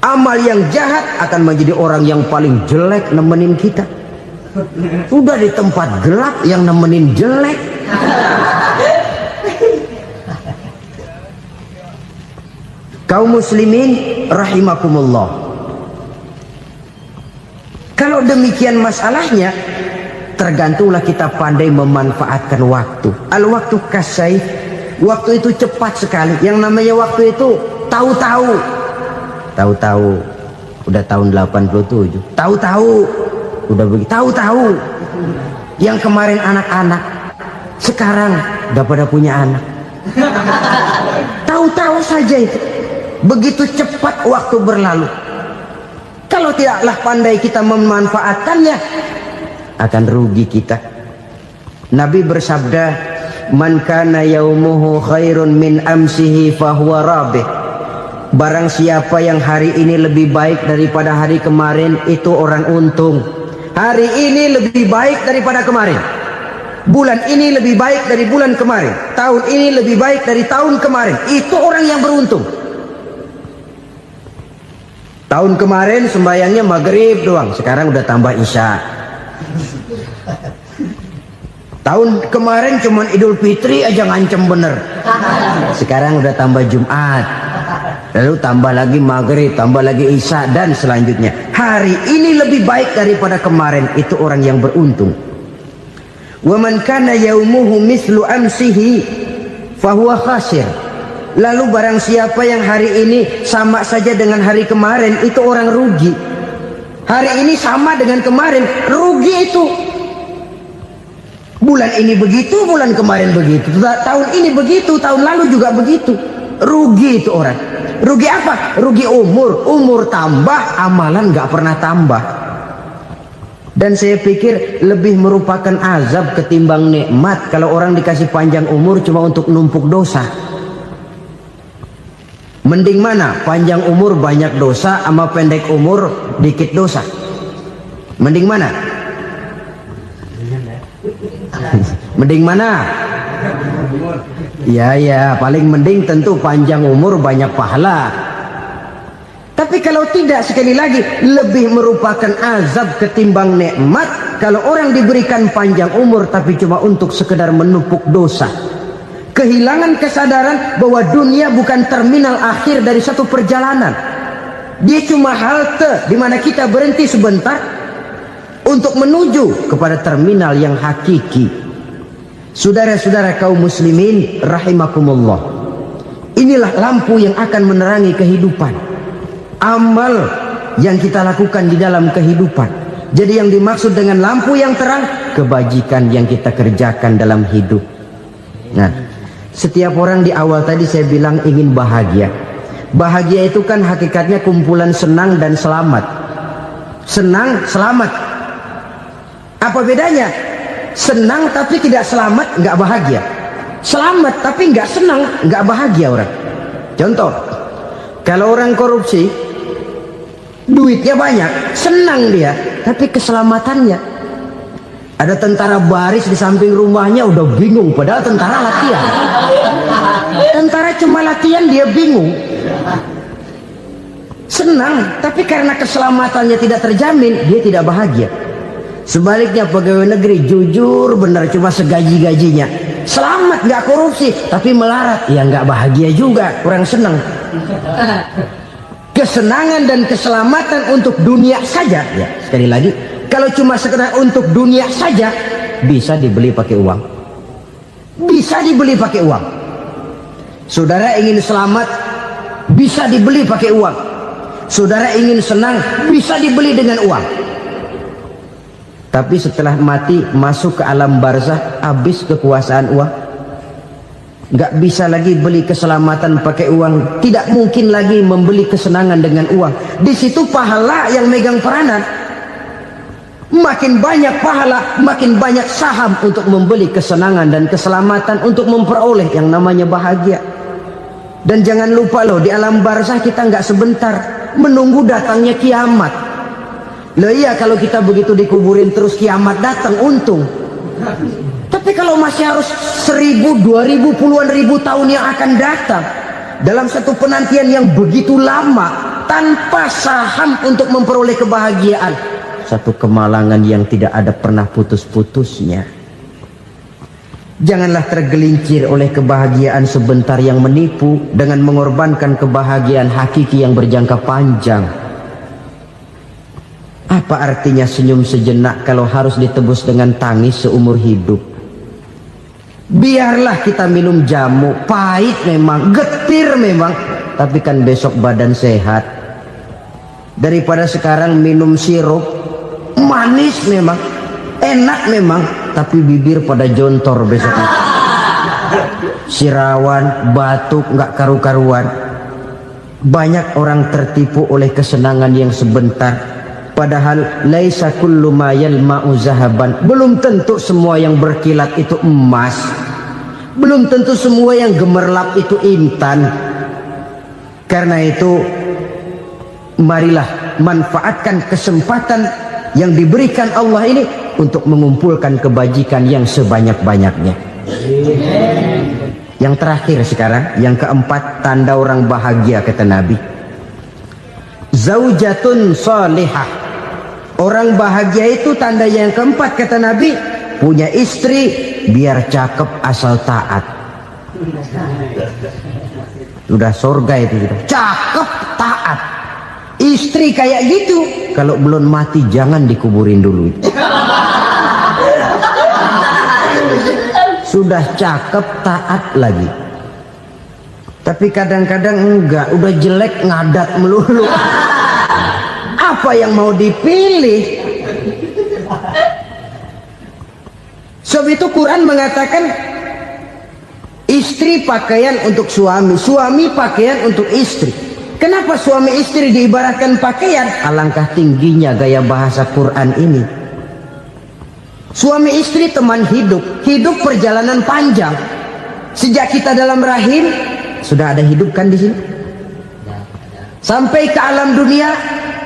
Amal yang jahat akan menjadi orang yang paling jelek nemenin kita. Udah di tempat gelap yang nemenin jelek. Kaum muslimin rahimakumullah. Kalau demikian masalahnya, tergantunglah kita pandai memanfaatkan waktu. Al-waktu kasayf, waktu itu cepat sekali. Yang namanya waktu itu tahu-tahu. Tahu-tahu udah tahun 87. Tahu-tahu udah begitu. Tahu-tahu yang kemarin anak-anak, sekarang udah pada punya anak. Tahu-tahu saja itu. Begitu cepat waktu berlalu. Kalau tidaklah pandai kita memanfaatkannya, akan rugi kita. Nabi bersabda, man kana yaumuhu khairun min amsihi fahuwa rabih. Barang siapa yang hari ini lebih baik daripada hari kemarin, itu orang untung. Hari ini lebih baik daripada kemarin, bulan ini lebih baik dari bulan kemarin, tahun ini lebih baik dari tahun kemarin, itu orang yang beruntung. Tahun kemarin sembahyangnya maghrib doang, sekarang udah tambah isya. Tahun kemarin cuman Idul Fitri aja ngancem bener, sekarang udah tambah Jumat, lalu tambah lagi maghrib, tambah lagi isya, dan selanjutnya. Hari ini lebih baik daripada kemarin, itu orang yang beruntung. Wa man kana yaumuhu mislu amsihi fahuwa khasir. Lalu barang siapa yang hari ini sama saja dengan hari kemarin, itu orang rugi. Hari ini sama dengan kemarin, rugi itu. Bulan ini begitu, bulan kemarin begitu, tahun ini begitu, tahun lalu juga begitu. Rugi itu orang. Rugi apa? Rugi umur. Umur tambah, amalan gak pernah tambah. Dan saya pikir lebih merupakan azab ketimbang nikmat kalau orang dikasih panjang umur cuma untuk numpuk dosa. Mending mana? Panjang umur banyak dosa sama pendek umur dikit dosa? Mending mana? Mending mana? Ya, paling mending tentu panjang umur banyak pahala. Tapi kalau tidak, sekali lagi, lebih merupakan azab ketimbang nikmat kalau orang diberikan panjang umur tapi cuma untuk sekedar menumpuk dosa. Kehilangan kesadaran bahwa dunia bukan terminal akhir dari satu perjalanan. Dia cuma halte di mana kita berhenti sebentar untuk menuju kepada terminal yang hakiki. Saudara-saudara kaum muslimin rahimakumullah, inilah lampu yang akan menerangi kehidupan, amal yang kita lakukan di dalam kehidupan. Jadi yang dimaksud dengan lampu yang terang, kebajikan yang kita kerjakan dalam hidup. Nah, setiap orang di awal tadi saya bilang ingin bahagia. Bahagia itu kan hakikatnya kumpulan senang dan selamat. Senang, selamat. Apa bedanya? Senang tapi tidak selamat, nggak bahagia. Selamat tapi nggak senang, nggak bahagia orang. Contoh, kalau orang korupsi, duitnya banyak, senang dia, tapi keselamatannya. Ada tentara baris di samping rumahnya udah bingung, padahal tentara latihan. Tentara cuma latihan, dia bingung. Senang, tapi karena keselamatannya tidak terjamin, dia tidak bahagia. Sebaliknya pegawai negeri jujur benar, cuma segaji-gajinya, selamat nggak korupsi tapi melarat, ya nggak bahagia juga, kurang senang. Kesenangan dan keselamatan untuk dunia saja, ya sekali lagi, kalau cuma sekedar untuk dunia saja, bisa dibeli pakai uang, bisa dibeli pakai uang. Saudara ingin selamat, bisa dibeli pakai uang. Saudara ingin senang, bisa dibeli dengan uang. Tapi setelah mati masuk ke alam barzah, habis kekuasaan uang. Nggak bisa lagi beli keselamatan pakai uang, tidak mungkin lagi membeli kesenangan dengan uang. Di situ pahala yang megang peranan. Makin banyak pahala, makin banyak saham untuk membeli kesenangan dan keselamatan, untuk memperoleh yang namanya bahagia. Dan jangan lupa loh, di alam barzah kita nggak sebentar, menunggu datangnya kiamat. Loh iya, kalau kita begitu dikuburin terus kiamat datang, untung. Tapi kalau masih harus 1000, 2000, puluhan ribu tahun yang akan datang, dalam satu penantian yang begitu lama, tanpa saham untuk memperoleh kebahagiaan, satu kemalangan yang tidak ada pernah putus-putusnya. Janganlah tergelincir oleh kebahagiaan sebentar yang menipu dengan mengorbankan kebahagiaan hakiki yang berjangka panjang. Apa artinya senyum sejenak kalau harus ditebus dengan tangis seumur hidup? Biarlah kita minum jamu, pahit memang, getir memang, tapi kan besok badan sehat. Daripada sekarang minum sirup, manis memang, enak memang, tapi bibir pada jontor besoknya. Sirawan, batuk, nggak karu-karuan. Banyak orang tertipu oleh kesenangan yang sebentar, padahal laisa kullu ma yalma'u zahaban. Belum tentu semua yang berkilat itu emas, belum tentu semua yang gemerlap itu intan. Karena itu marilah manfaatkan kesempatan yang diberikan Allah ini untuk mengumpulkan kebajikan yang sebanyak-banyaknya. Yang terakhir sekarang, yang keempat, tanda orang bahagia kata Nabi. Zaujatun salihah. Orang bahagia itu tanda yang keempat kata Nabi, punya istri biar cakep asal taat. Sudah surga itu sudah. Cakep taat. Istri kayak gitu, kalau belum mati jangan dikuburin dulu. Sudah cakep taat lagi, tapi kadang-kadang enggak, udah jelek ngadat melulu. Apa yang mau dipilih? Sebab itu Quran mengatakan istri pakaian untuk suami, suami pakaian untuk istri. Kenapa suami istri diibaratkan pakaian? Alangkah tingginya gaya bahasa Quran ini. Suami istri teman hidup, hidup perjalanan panjang. Sejak kita dalam rahim sudah ada hidup kan di sini. Sampai ke alam dunia,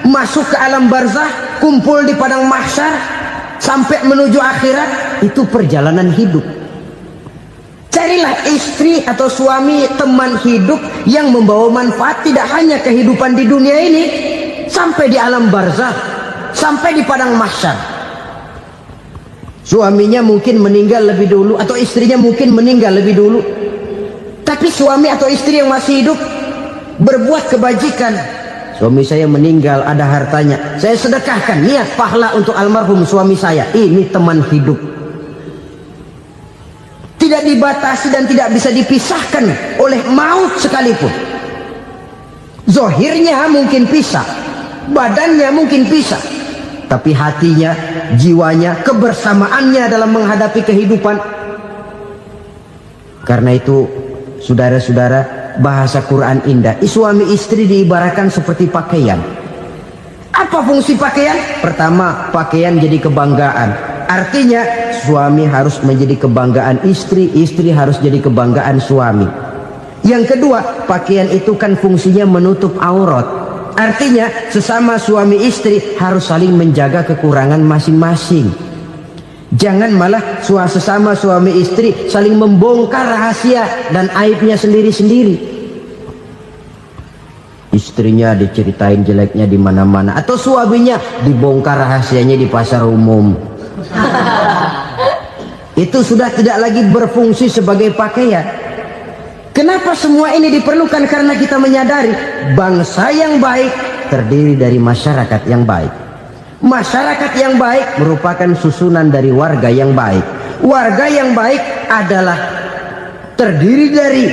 masuk ke alam barzah, kumpul di padang mahsyar, sampai menuju akhirat, itu perjalanan hidup. Carilah istri atau suami teman hidup yang membawa manfaat tidak hanya kehidupan di dunia ini, sampai di alam barzah, sampai di padang mahsyar. Suaminya mungkin meninggal lebih dulu, atau istrinya mungkin meninggal lebih dulu, tapi suami atau istri yang masih hidup berbuat kebajikan. Suami saya meninggal, ada hartanya, saya sedekahkan, niat pahala untuk almarhum suami saya. Ini teman hidup, tidak dibatasi dan tidak bisa dipisahkan oleh maut sekalipun. Zohirnya mungkin pisah, badannya mungkin pisah, tapi hatinya, jiwanya, kebersamaannya dalam menghadapi kehidupan. Karena itu saudara-saudara, bahasa Quran indah. Suami istri diibaratkan seperti pakaian. Apa fungsi pakaian? Pertama, pakaian jadi kebanggaan. Artinya suami harus menjadi kebanggaan istri, istri harus jadi kebanggaan suami. Yang kedua, pakaian itu kan fungsinya menutup aurat. Artinya sesama suami istri harus saling menjaga kekurangan masing-masing. Jangan malah sesama suami istri saling membongkar rahasia dan aibnya sendiri-sendiri. Istrinya diceritain jeleknya di mana-mana, atau suaminya dibongkar rahasianya di pasar umum. Itu sudah tidak lagi berfungsi sebagai pakaian. Kenapa semua ini diperlukan? Karena kita menyadari bangsa yang baik terdiri dari masyarakat yang baik. Masyarakat yang baik merupakan susunan dari warga yang baik. Warga yang baik adalah terdiri dari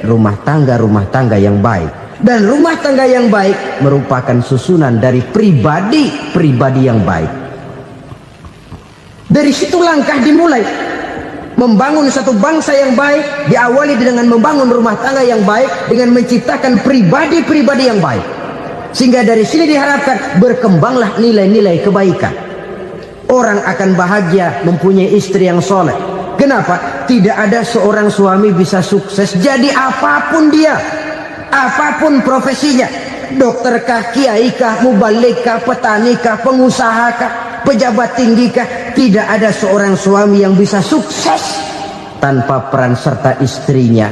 rumah tangga yang baik. Dan rumah tangga yang baik merupakan susunan dari pribadi yang baik. Dari situ langkah dimulai. Membangun satu bangsa yang baik diawali dengan membangun rumah tangga yang baik, dengan menciptakan pribadi-pribadi yang baik. Sehingga dari sini diharapkan berkembanglah nilai-nilai kebaikan. Orang akan bahagia mempunyai istri yang soleh. Kenapa? Tidak ada seorang suami bisa sukses jadi apapun dia, apapun profesinya. Dokterkah, kiaikah, mubalikah, petanikah, pengusahakah, pejabat tinggikah, tidak ada seorang suami yang bisa sukses tanpa peran serta istrinya.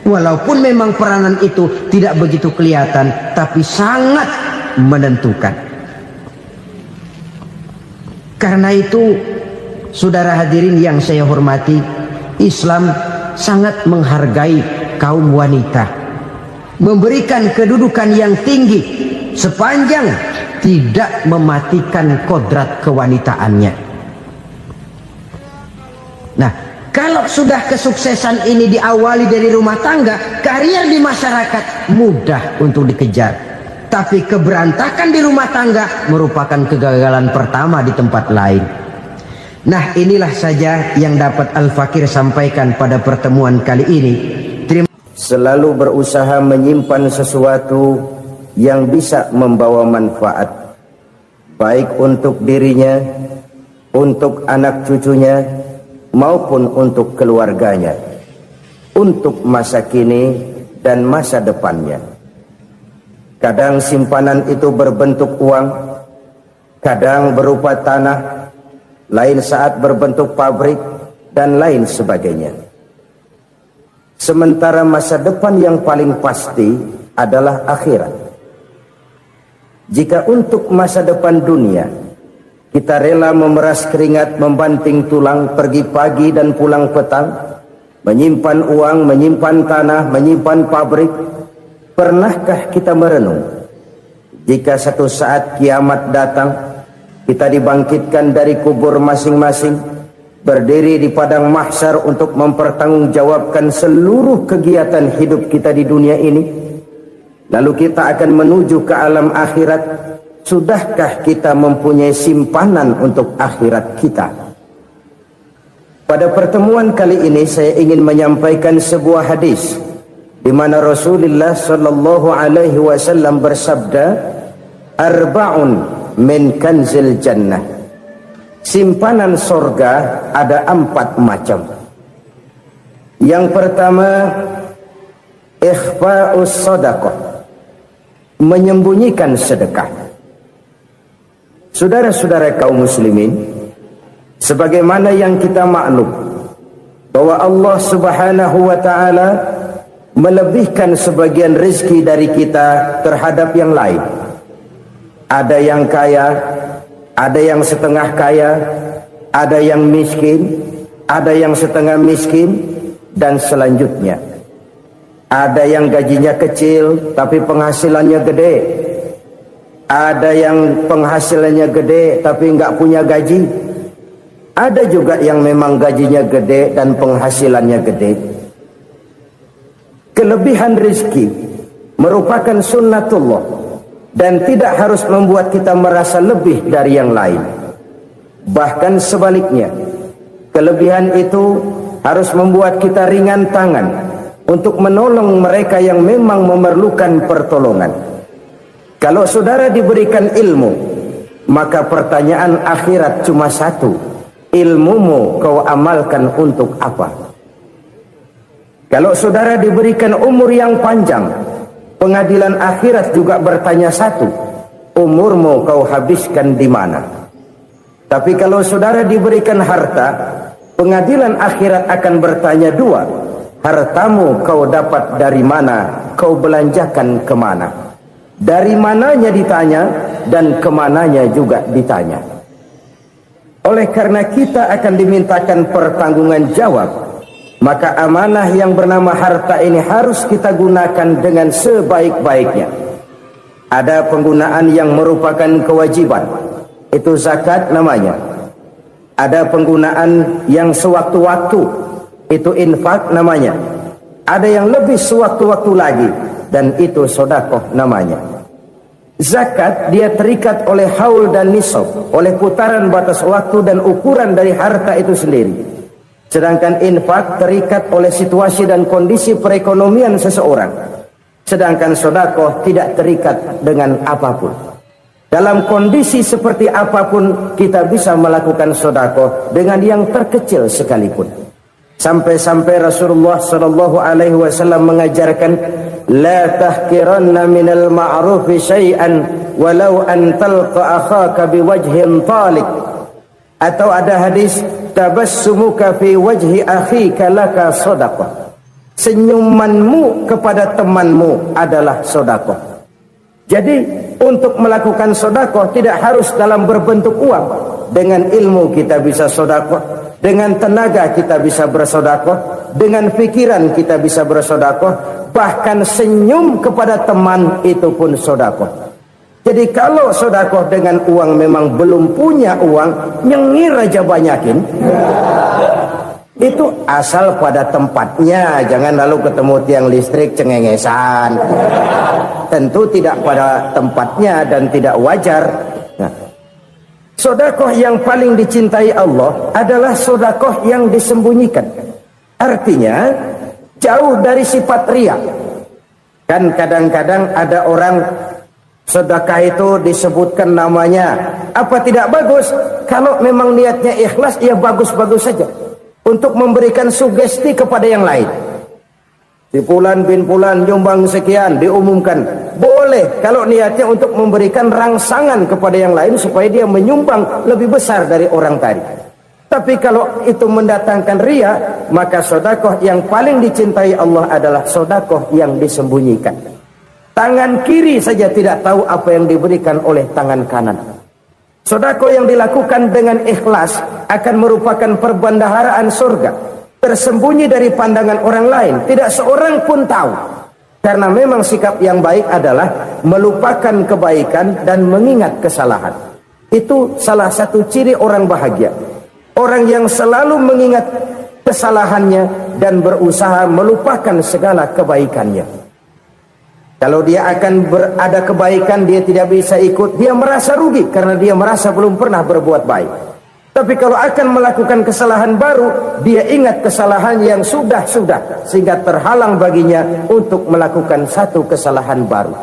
Walaupun memang peranan itu tidak begitu kelihatan, tapi sangat menentukan. Karena itu, saudara hadirin yang saya hormati, Islam sangat menghargai kaum wanita, memberikan kedudukan yang tinggi sepanjang tidak mematikan kodrat kewanitaannya. Nah, kalau sudah kesuksesan ini diawali dari rumah tangga, karier di masyarakat mudah untuk dikejar. Tapi keberantakan di rumah tangga merupakan kegagalan pertama di tempat lain. Nah, inilah saja yang dapat Al-Fakir sampaikan pada pertemuan kali ini. Terima kasih. selalu berusaha menyimpan sesuatu yang bisa membawa manfaat, baik untuk dirinya, untuk anak cucunya, maupun untuk keluarganya, untuk masa kini dan masa depannya. Kadang simpanan itu berbentuk uang, kadang berupa tanah, lain saat berbentuk pabrik, dan lain sebagainya. Sementara masa depan yang paling pasti adalah akhirat. Jika untuk masa depan dunia kita rela memeras keringat, membanting tulang, pergi pagi dan pulang petang, menyimpan uang, menyimpan tanah, menyimpan pabrik, pernahkah kita merenung jika satu saat kiamat datang, kita dibangkitkan dari kubur masing-masing, berdiri di padang mahsyar untuk mempertanggungjawabkan seluruh kegiatan hidup kita di dunia ini, lalu kita akan menuju ke alam akhirat. Sudahkah kita mempunyai simpanan untuk akhirat kita? Pada pertemuan kali ini saya ingin menyampaikan sebuah hadis di mana Rasulullah sallallahu alaihi wasallam bersabda, "Arba'un min kanzil jannah." Simpanan sorga ada 4 macam. Yang pertama, ikhfa'us sadaqah, menyembunyikan sedekah. Saudara-saudara kaum muslimin, sebagaimana yang kita maklum bahwa Allah Subhanahu wa taala melebihkan sebagian rezeki dari kita terhadap yang lain. Ada yang kaya, ada yang setengah kaya, ada yang miskin, ada yang setengah miskin, dan selanjutnya. Ada yang gajinya kecil tapi penghasilannya gede. Ada yang penghasilannya gede tapi nggak punya gaji. Ada juga yang memang gajinya gede dan penghasilannya gede. Kelebihan rezeki merupakan sunnatullah dan tidak harus membuat kita merasa lebih dari yang lain. Bahkan sebaliknya, kelebihan itu harus membuat kita ringan tangan untuk menolong mereka yang memang memerlukan pertolongan. Kalau saudara diberikan ilmu, maka pertanyaan akhirat cuma satu: ilmumu kau amalkan untuk apa? Kalau saudara diberikan umur yang panjang, pengadilan akhirat juga bertanya satu: umurmu kau habiskan di mana? Tapi kalau saudara diberikan harta, pengadilan akhirat akan bertanya dua: hartamu kau dapat dari mana? Kau belanjakan kemana? Dari mananya ditanya, dan kemananya juga ditanya. Oleh karena kita akan dimintakan pertanggungan jawab, maka amanah yang bernama harta ini harus kita gunakan dengan sebaik-baiknya. Ada penggunaan yang merupakan kewajiban, itu zakat namanya. Ada penggunaan yang sewaktu-waktu, itu infak namanya. Ada yang lebih sewaktu-waktu lagi, dan itu sedekah namanya. Zakat dia terikat oleh haul dan nisab, oleh putaran batas waktu dan ukuran dari harta itu sendiri. Sedangkan infak terikat oleh situasi dan kondisi perekonomian seseorang. Sedangkan sedekah tidak terikat dengan apapun. Dalam kondisi seperti apapun kita bisa melakukan sedekah dengan yang terkecil sekalipun. Sampai-sampai Rasulullah sallallahu alaihi wasallam mengajarkan, la tahkiranna minal ma'rufi syai'an walau an talqa akhaka biwajhin talik. Atau ada hadis, tabassumuka fi wajhi akhika laka shadaqah. Senyumanmu kepada temanmu adalah sedekah. Jadi untuk melakukan sedekah tidak harus dalam berbentuk uang. Dengan ilmu kita bisa sedekah, dengan tenaga kita bisa bersedekah, dengan pikiran kita bisa bersedekah, bahkan senyum kepada teman itu pun sedekah. Jadi kalau sedekah dengan uang memang belum punya uang, nyengir aja banyakin. Itu asal pada tempatnya, jangan lalu ketemu tiang listrik cengengesan. Tentu tidak pada tempatnya dan tidak wajar. Nah, sedekah yang paling dicintai Allah adalah sedekah yang disembunyikan. Artinya, jauh dari sifat riya. Kan kadang-kadang ada orang sedekah itu disebutkan namanya, apa tidak bagus? Kalau memang niatnya ikhlas, ya bagus-bagus saja. Untuk memberikan sugesti kepada yang lain. Si Fulan bin Fulan nyumbang sekian, diumumkan. Boleh kalau niatnya untuk memberikan rangsangan kepada yang lain supaya dia menyumbang lebih besar dari orang tadi. Tapi kalau itu mendatangkan riya, maka sedekah yang paling dicintai Allah adalah sedekah yang disembunyikan. Tangan kiri saja tidak tahu apa yang diberikan oleh tangan kanan. Sedekah yang dilakukan dengan ikhlas akan merupakan perbendaharaan surga, tersembunyi dari pandangan orang lain, tidak seorang pun tahu. Karena memang sikap yang baik adalah melupakan kebaikan dan mengingat kesalahan. Itu salah satu ciri orang bahagia. Orang yang selalu mengingat kesalahannya dan berusaha melupakan segala kebaikannya. Kalau dia akan ada kebaikan, dia tidak bisa ikut, dia merasa rugi karena dia merasa belum pernah berbuat baik. Tapi kalau akan melakukan kesalahan baru, dia ingat kesalahan yang sudah-sudah, sehingga terhalang baginya untuk melakukan satu kesalahan baru.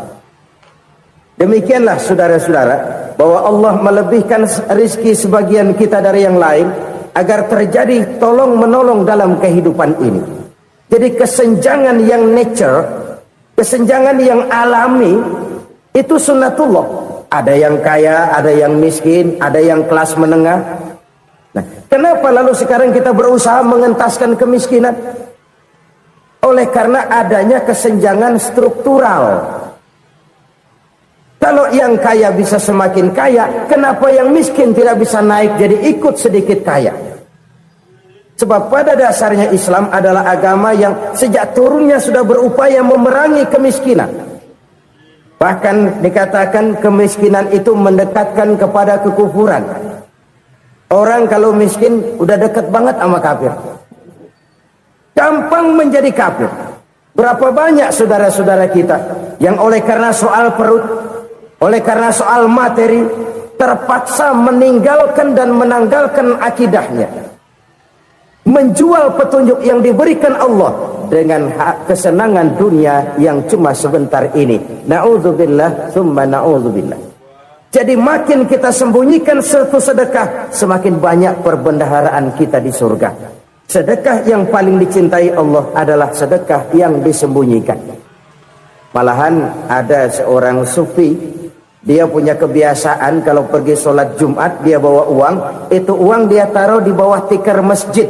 Demikianlah saudara-saudara, bahwa Allah melebihkan rizki sebagian kita dari yang lain, agar terjadi tolong-menolong dalam kehidupan ini. Jadi kesenjangan yang nature, kesenjangan yang alami, itu sunnatullah. Ada yang kaya, ada yang miskin, ada yang kelas menengah. Nah, kenapa lalu sekarang kita berusaha mengentaskan kemiskinan? Oleh karena adanya kesenjangan struktural. Kalau yang kaya bisa semakin kaya, kenapa yang miskin tidak bisa naik jadi ikut sedikit kaya? Sebab pada dasarnya Islam adalah agama yang sejak turunnya sudah berupaya memerangi kemiskinan. Bahkan dikatakan kemiskinan itu mendekatkan kepada kekufuran. Orang kalau miskin udah dekat banget sama kafir. Gampang menjadi kafir. Berapa banyak saudara-saudara kita yang oleh karena soal perut, oleh karena soal materi, terpaksa meninggalkan dan menanggalkan akidahnya. Menjual petunjuk yang diberikan Allah dengan kesenangan dunia yang cuma sebentar ini. Na'udzubillah, summa na'udzubillah. Jadi makin kita sembunyikan satu sedekah, semakin banyak perbendaharaan kita di surga. Sedekah yang paling dicintai Allah adalah sedekah yang disembunyikan. Malahan ada seorang sufi, dia punya kebiasaan kalau pergi sholat Jumat dia bawa uang, itu uang dia taruh di bawah tikar masjid.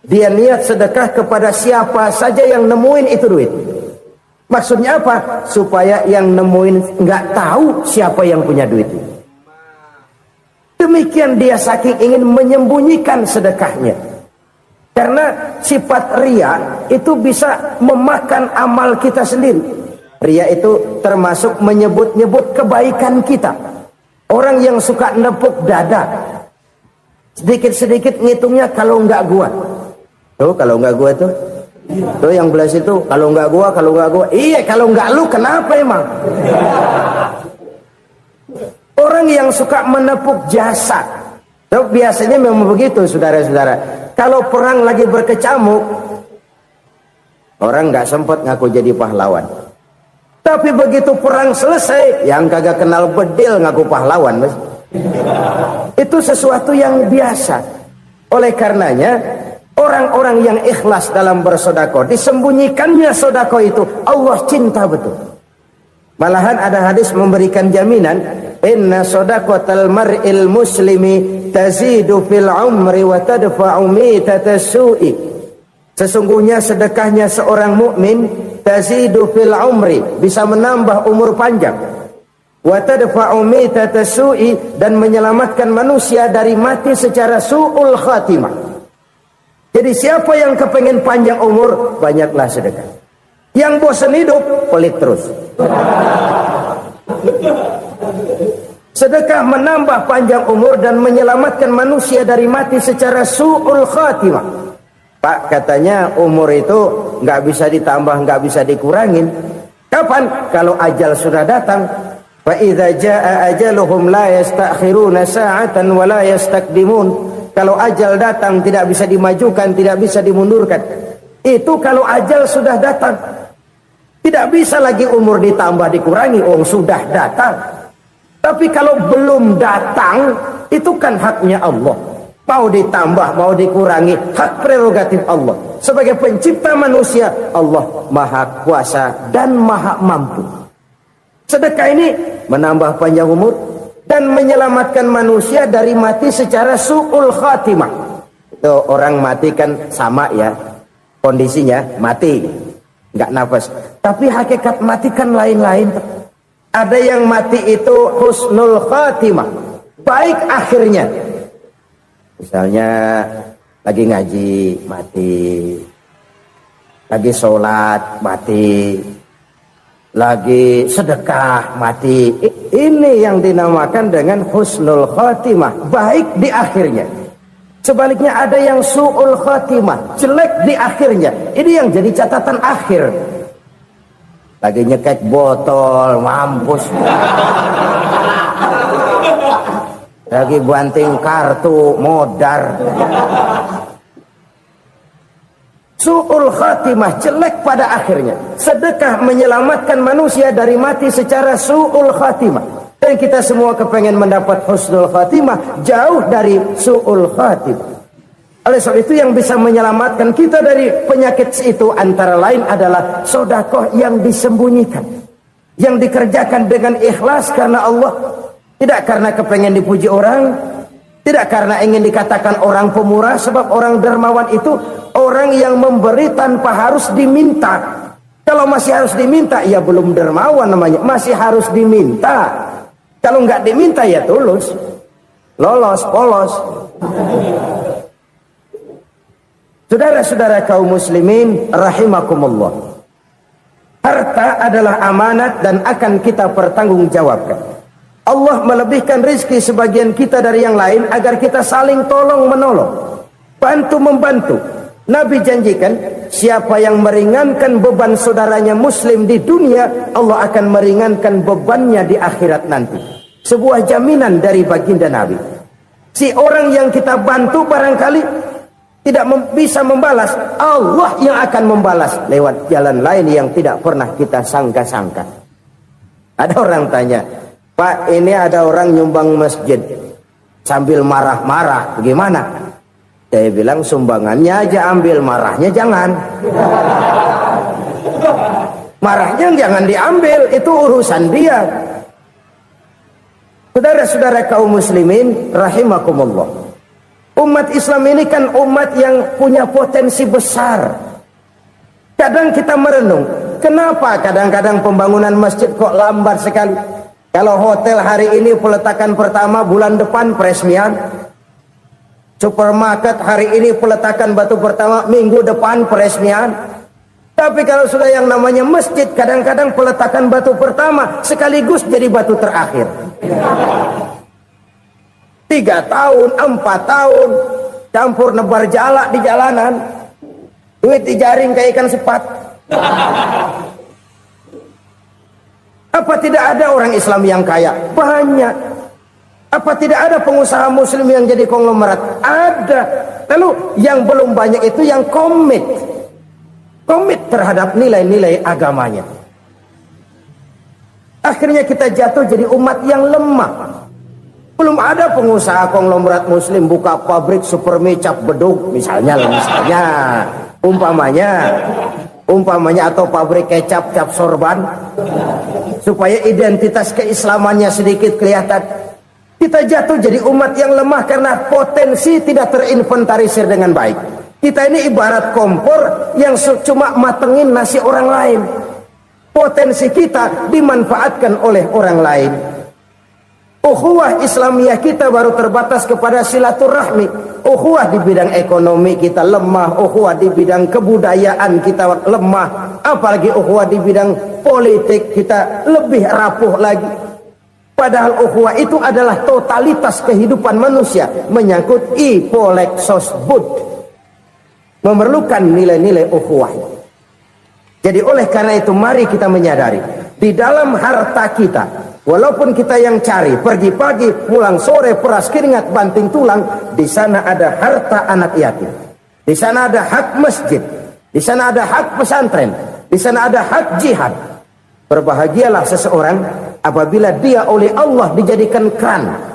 Dia niat sedekah kepada siapa saja yang nemuin itu duit. Maksudnya apa? Supaya yang nemuin nggak tahu siapa yang punya duit. Demikian dia saking ingin menyembunyikan sedekahnya. Karena sifat riya itu bisa memakan amal kita sendiri. Riya itu termasuk menyebut-nyebut kebaikan kita. Orang yang suka nepuk dada, sedikit-sedikit ngitungnya kalau nggak gua. Tuh kalau nggak gua tuh. Tuh yang belas itu kalau nggak gua. Iya kalau nggak lu kenapa emang? Orang yang suka menepuk jasa. Tuh biasanya memang begitu saudara-saudara. Kalau perang lagi berkecamuk, orang nggak sempat ngaku jadi pahlawan. Tapi begitu perang selesai, yang kagak kenal bedil ngaku pahlawan, mas. Itu sesuatu yang biasa. Oleh karenanya orang-orang yang ikhlas dalam bersedekah, disembunyikannya sedekah itu Allah cinta betul. Malahan ada hadis memberikan jaminan, inna shadaqatal mar'il muslimi tazidu fil umri wa tadfa'u mitatas su'i. Sesungguhnya sedekahnya seorang mukmin tazidu fil umri, bisa menambah umur panjang. Wa tadfa'u mitatas su'i, dan menyelamatkan manusia dari mati secara su'ul khatimah. Jadi siapa yang kepengen panjang umur, banyaklah sedekah. Yang bosan hidup, pelit terus. Sedekah menambah panjang umur dan menyelamatkan manusia dari mati secara su'ul khatimah. Pak, katanya umur itu nggak bisa ditambah, nggak bisa dikurangin. Kapan? Kalau ajal sudah datang. Fa idza jaa ajaluhum la yastakhiruna sa'atan wa la yastaqdimun. Kalau ajal datang tidak bisa dimajukan, tidak bisa dimundurkan. Itu kalau ajal sudah datang. Tidak bisa lagi umur ditambah dikurangi, sudah datang. Tapi kalau belum datang, itu kan haknya Allah. Mau ditambah, mau dikurangi, hak prerogatif Allah. Sebagai pencipta manusia, Allah maha kuasa dan maha mampu. Sedekah ini menambah panjang umur dan menyelamatkan manusia dari mati secara su'ul khatimah. Itu orang mati kan sama ya, kondisinya mati, nggak nafas. Tapi hakikat mati kan lain-lain. Ada yang mati itu husnul khatimah, baik akhirnya. Misalnya lagi ngaji mati, lagi sholat mati, lagi sedekah mati. Ini yang dinamakan dengan husnul khatimah, baik di akhirnya. Sebaliknya ada yang su'ul khatimah, jelek di akhirnya. Ini yang jadi catatan akhir. Lagi nyekek botol, mampus. Lagi banting kartu, modar. Su'ul khatimah, jelek pada akhirnya. Sedekah menyelamatkan manusia dari mati secara su'ul khatimah. Dan kita semua kepengen mendapat husnul khatimah, jauh dari su'ul khatimah. Oleh sebab itu yang bisa menyelamatkan kita dari penyakit itu antara lain adalah sedekah yang disembunyikan, yang dikerjakan dengan ikhlas karena Allah, tidak karena kepengen dipuji orang, tidak karena ingin dikatakan orang pemurah. Sebab orang dermawan itu orang yang memberi tanpa harus diminta. Kalau masih harus diminta, ya belum dermawan namanya, masih harus diminta. Kalau nggak diminta ya tulus, lolos, polos. Saudara-saudara kaum muslimin rahimakumullah, harta adalah amanat dan akan kita pertanggungjawabkan. Allah melebihkan rizki sebagian kita dari yang lain agar kita saling tolong menolong, bantu membantu. Nabi janjikan siapa yang meringankan beban saudaranya muslim di dunia, Allah akan meringankan bebannya di akhirat nanti. Sebuah jaminan dari baginda Nabi. Si orang yang kita bantu barangkali tidak bisa membalas, Allah yang akan membalas lewat jalan lain yang tidak pernah kita sangka-sangka. Ada orang tanya, Pak, ini ada orang nyumbang masjid sambil marah-marah, bagaimana? Saya bilang sumbangannya aja ambil, marahnya jangan. Marahnya jangan diambil, itu urusan dia. Saudara-saudara kaum muslimin rahimakumullah, umat Islam ini kan umat yang punya potensi besar. Kadang kita merenung, kenapa kadang-kadang pembangunan masjid kok lambat sekali? Kalau hotel hari ini peletakan pertama, bulan depan peresmian. Supermarket hari ini peletakan batu pertama, minggu depan peresmian. Tapi kalau sudah yang namanya masjid, kadang-kadang peletakan batu pertama sekaligus jadi batu terakhir. 3 tahun, 4 tahun, campur nebar jalak di jalanan, duit dijaring kayak ikan sepat. Apa tidak ada orang Islam yang kaya? Banyak. Apa tidak ada pengusaha muslim yang jadi konglomerat? Ada. Lalu yang belum banyak itu yang komit terhadap nilai-nilai agamanya. Akhirnya kita jatuh jadi umat yang lemah. Belum ada pengusaha konglomerat muslim buka pabrik supermi cap beduk misalnya umpamanya atau pabrik kecap cap sorban supaya identitas keislamannya sedikit kelihatan. Kita jatuh jadi umat yang lemah karena potensi tidak terinventarisir dengan baik. Kita ini ibarat kompor yang cuma matengin nasi orang lain. Potensi kita dimanfaatkan oleh orang lain. Ukhuwah Islamiyah kita baru terbatas kepada silaturahmi. Ukhuwah di bidang ekonomi kita lemah, ukhuwah di bidang kebudayaan kita lemah, apalagi ukhuwah di bidang politik kita lebih rapuh lagi. Padahal ukhuwah itu adalah totalitas kehidupan manusia, menyangkut ipolexosbud, memerlukan nilai-nilai ukhuwah. Jadi oleh karena itu mari kita menyadari di dalam harta kita, walaupun kita yang cari pergi pagi pulang sore peras keringat banting tulang, di sana ada harta anak yatim, di sana ada hak masjid, Di sana ada hak pesantren, di sana ada hak jihad. Berbahagialah seseorang apabila dia oleh Allah dijadikan keran.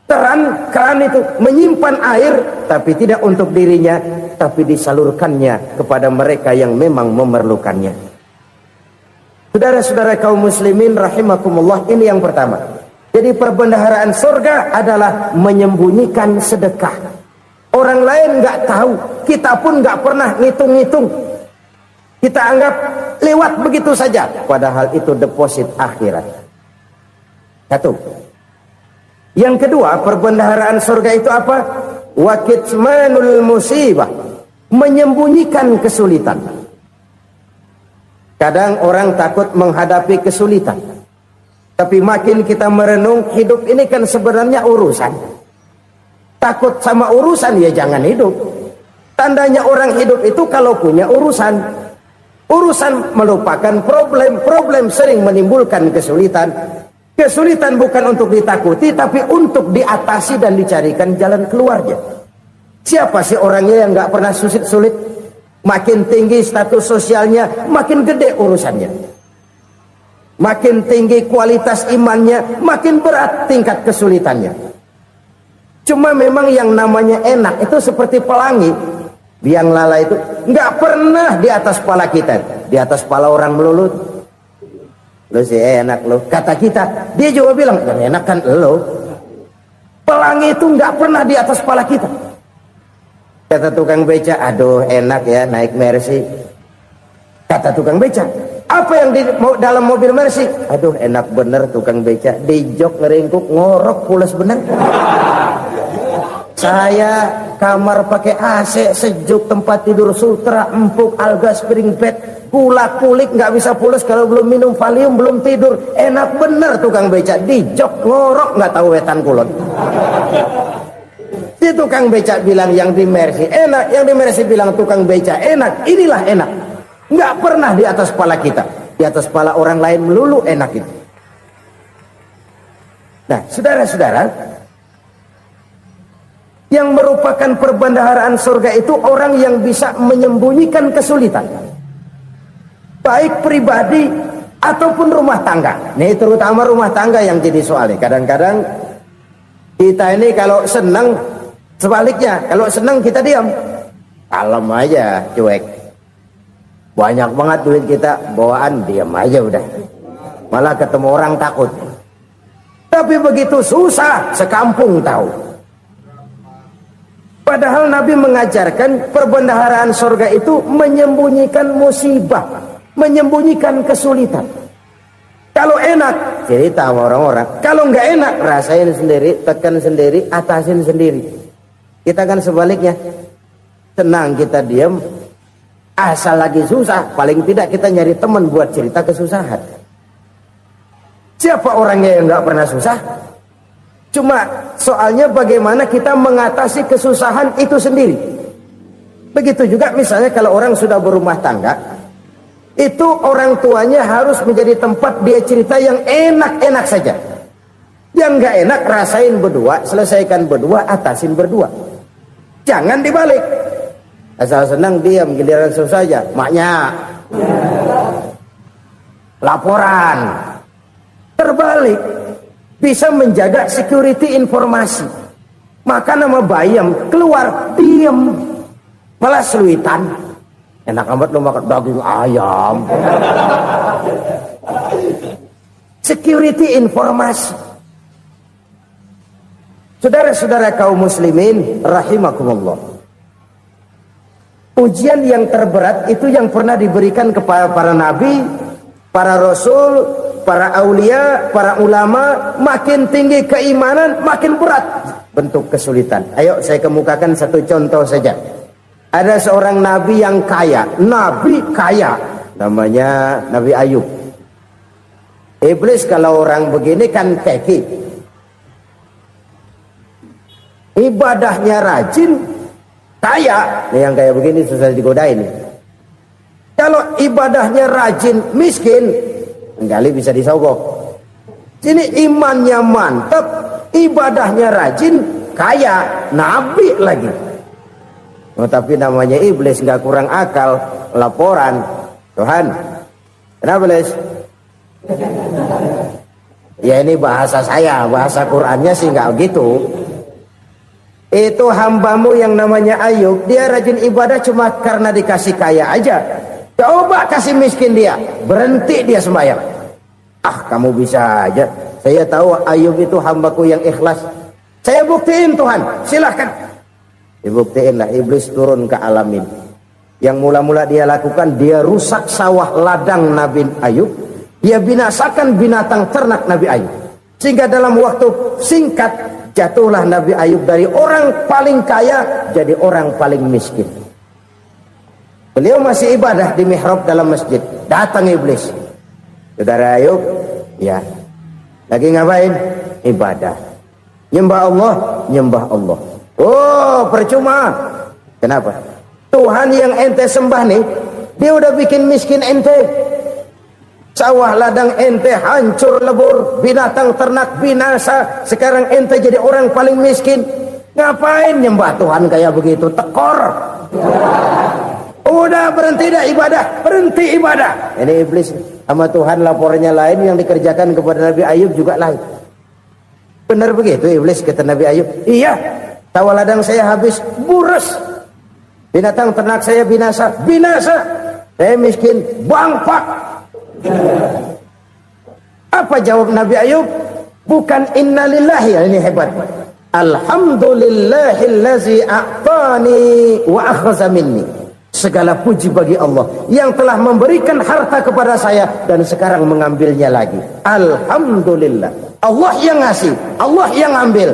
Keran itu menyimpan air, tapi tidak untuk dirinya, tapi disalurkannya kepada mereka yang memang memerlukannya. Saudara-saudara kaum muslimin rahimakumullah, ini yang pertama. Jadi perbendaharaan surga adalah menyembunyikan sedekah. Orang lain nggak tahu, kita pun nggak pernah ngitung-ngitung. Kita anggap lewat begitu saja, padahal itu deposit akhirat. Satu. Yang kedua, perbendaharaan surga itu apa? Wa kitmanul musibah, menyembunyikan kesulitan. Kadang orang takut menghadapi kesulitan, tapi makin kita merenung, hidup ini kan sebenarnya urusan. Takut sama urusan, ya jangan hidup. Tandanya orang hidup itu kalau punya urusan. Urusan melupakan problem. Problem sering menimbulkan kesulitan. Kesulitan bukan untuk ditakuti, tapi untuk diatasi dan dicarikan jalan keluarnya. Siapa sih orangnya yang nggak pernah sulit-sulit? Makin tinggi status sosialnya, makin gede urusannya. Makin tinggi kualitas imannya, makin berat tingkat kesulitannya. Cuma memang yang namanya enak itu seperti pelangi. Biang lala itu nggak pernah di atas kepala kita, di atas kepala orang melulu. Lo sih enak lo, kata kita. Dia juga bilang, yang enak kan lo. Pelangi itu nggak pernah di atas kepala kita. Kata tukang beca, aduh enak ya naik Mercy. Kata tukang beca, apa yang di dalam mobil Mercy? Aduh enak bener tukang beca, di jok ngeringkuk ngorok pulas bener. Saya kamar pakai AC, sejuk, tempat tidur sutra, empuk, alga, spring bed, kulak kulik nggak bisa pulas kalau belum minum Valium, belum tidur. Enak bener tukang beca, di jok ngorok nggak tahu wetan kulon. Si tukang beca bilang yang di Mercy enak, yang di Mercy bilang tukang beca enak. Inilah enak, nggak pernah di atas kepala kita, di atas kepala orang lain melulu enak itu. Nah, saudara-saudara, yang merupakan perbendaharaan surga itu orang yang bisa menyembunyikan kesulitan, baik pribadi ataupun rumah tangga. Nih terutama rumah tangga yang jadi soalnya. Kadang-kadang kita ini kalau senang, sebaliknya kalau senang kita diam, kalem aja, cuek. Banyak banget duit kita bawaan, diam aja udah. Malah ketemu orang takut. Tapi begitu susah, sekampung tahu. Padahal Nabi mengajarkan perbendaharaan surga itu menyembunyikan musibah, menyembunyikan kesulitan. Kalau enak, cerita sama orang-orang. Kalau nggak enak, rasain sendiri, tekan sendiri, atasin sendiri. Kita kan sebaliknya, senang kita diam, asal lagi susah, paling tidak kita nyari teman buat cerita kesusahan. Siapa orangnya yang nggak pernah susah? Cuma soalnya bagaimana kita mengatasi kesusahan itu sendiri. Begitu juga misalnya kalau orang sudah berumah tangga, itu orang tuanya harus menjadi tempat dia cerita yang enak-enak saja. Yang nggak enak rasain berdua, selesaikan berdua, atasin berdua. Jangan dibalik. Asal senang diam, giliran susah saja. Maknya laporan. Terbalik. Bisa menjaga security informasi. Maka nama bayam keluar diam, malah seluitan. Enak amat lo makan daging ayam. Security informasi. Saudara-saudara kaum muslimin rahimakumullah, ujian yang terberat itu yang pernah diberikan kepada para nabi, para rasul, para aulia, para ulama. Makin tinggi keimanan, makin berat bentuk kesulitan. Ayo saya kemukakan satu contoh saja. Ada seorang nabi yang kaya, nabi kaya, namanya Nabi Ayub. Iblis kalau orang begini kan keki, ibadahnya rajin, kaya. Nih yang kayak begini susah digodain. Kalau ibadahnya rajin, miskin, kali bisa disogok. Sini imannya mantap, ibadahnya rajin, kaya, nabi lagi. Oh, tapi namanya iblis nggak kurang akal. laporan, Tuhan, kenapa Les? Ya ini bahasa saya, bahasa Qur'annya sih nggak gitu. Itu hambamu yang namanya Ayub, dia rajin ibadah cuma karena dikasih kaya aja. Coba kasih miskin dia, berhenti dia sembahyang. Ah, kamu bisa aja. Saya tahu Ayub itu hambaku yang ikhlas. Saya buktiin Tuhan, silahkan. Dibuktiin lah, iblis turun ke alamin. Yang mula-mula dia lakukan, dia rusak sawah ladang Nabi Ayub. Dia binasakan binatang ternak Nabi Ayub. Sehingga dalam waktu singkat, jatuhlah Nabi Ayub dari orang paling kaya, jadi orang paling miskin. Beliau masih ibadah di mihrab dalam masjid. Datang iblis. Saudara Ayub, ya, lagi ngapain? Ibadah. Nyembah Allah, nyembah Allah. Oh, percuma. Kenapa? Tuhan yang ente sembah nih, dia udah bikin miskin ente. Sawah ladang ente hancur lebur, binatang ternak binasa. Sekarang ente jadi orang paling miskin. Ngapain nyembah Tuhan kayak begitu? Tekor. Udah berhenti dah ibadah, berhenti ibadah. Ini iblis sama Tuhan laporannya lain, yang dikerjakan kepada Nabi Ayub juga lain. Benar begitu iblis, kata Nabi Ayub. Iya, sawah ladang saya habis, buras. Binatang ternak saya binasa, binasa. Saya miskin, bangpak. Apa jawab Nabi Ayub? Bukan innalillahi, ini hebat. Alhamdulillahillazi a'tani wa akhadha minni. Segala puji bagi Allah yang telah memberikan harta kepada saya dan sekarang mengambilnya lagi. Alhamdulillah. Allah yang ngasih, Allah yang ambil.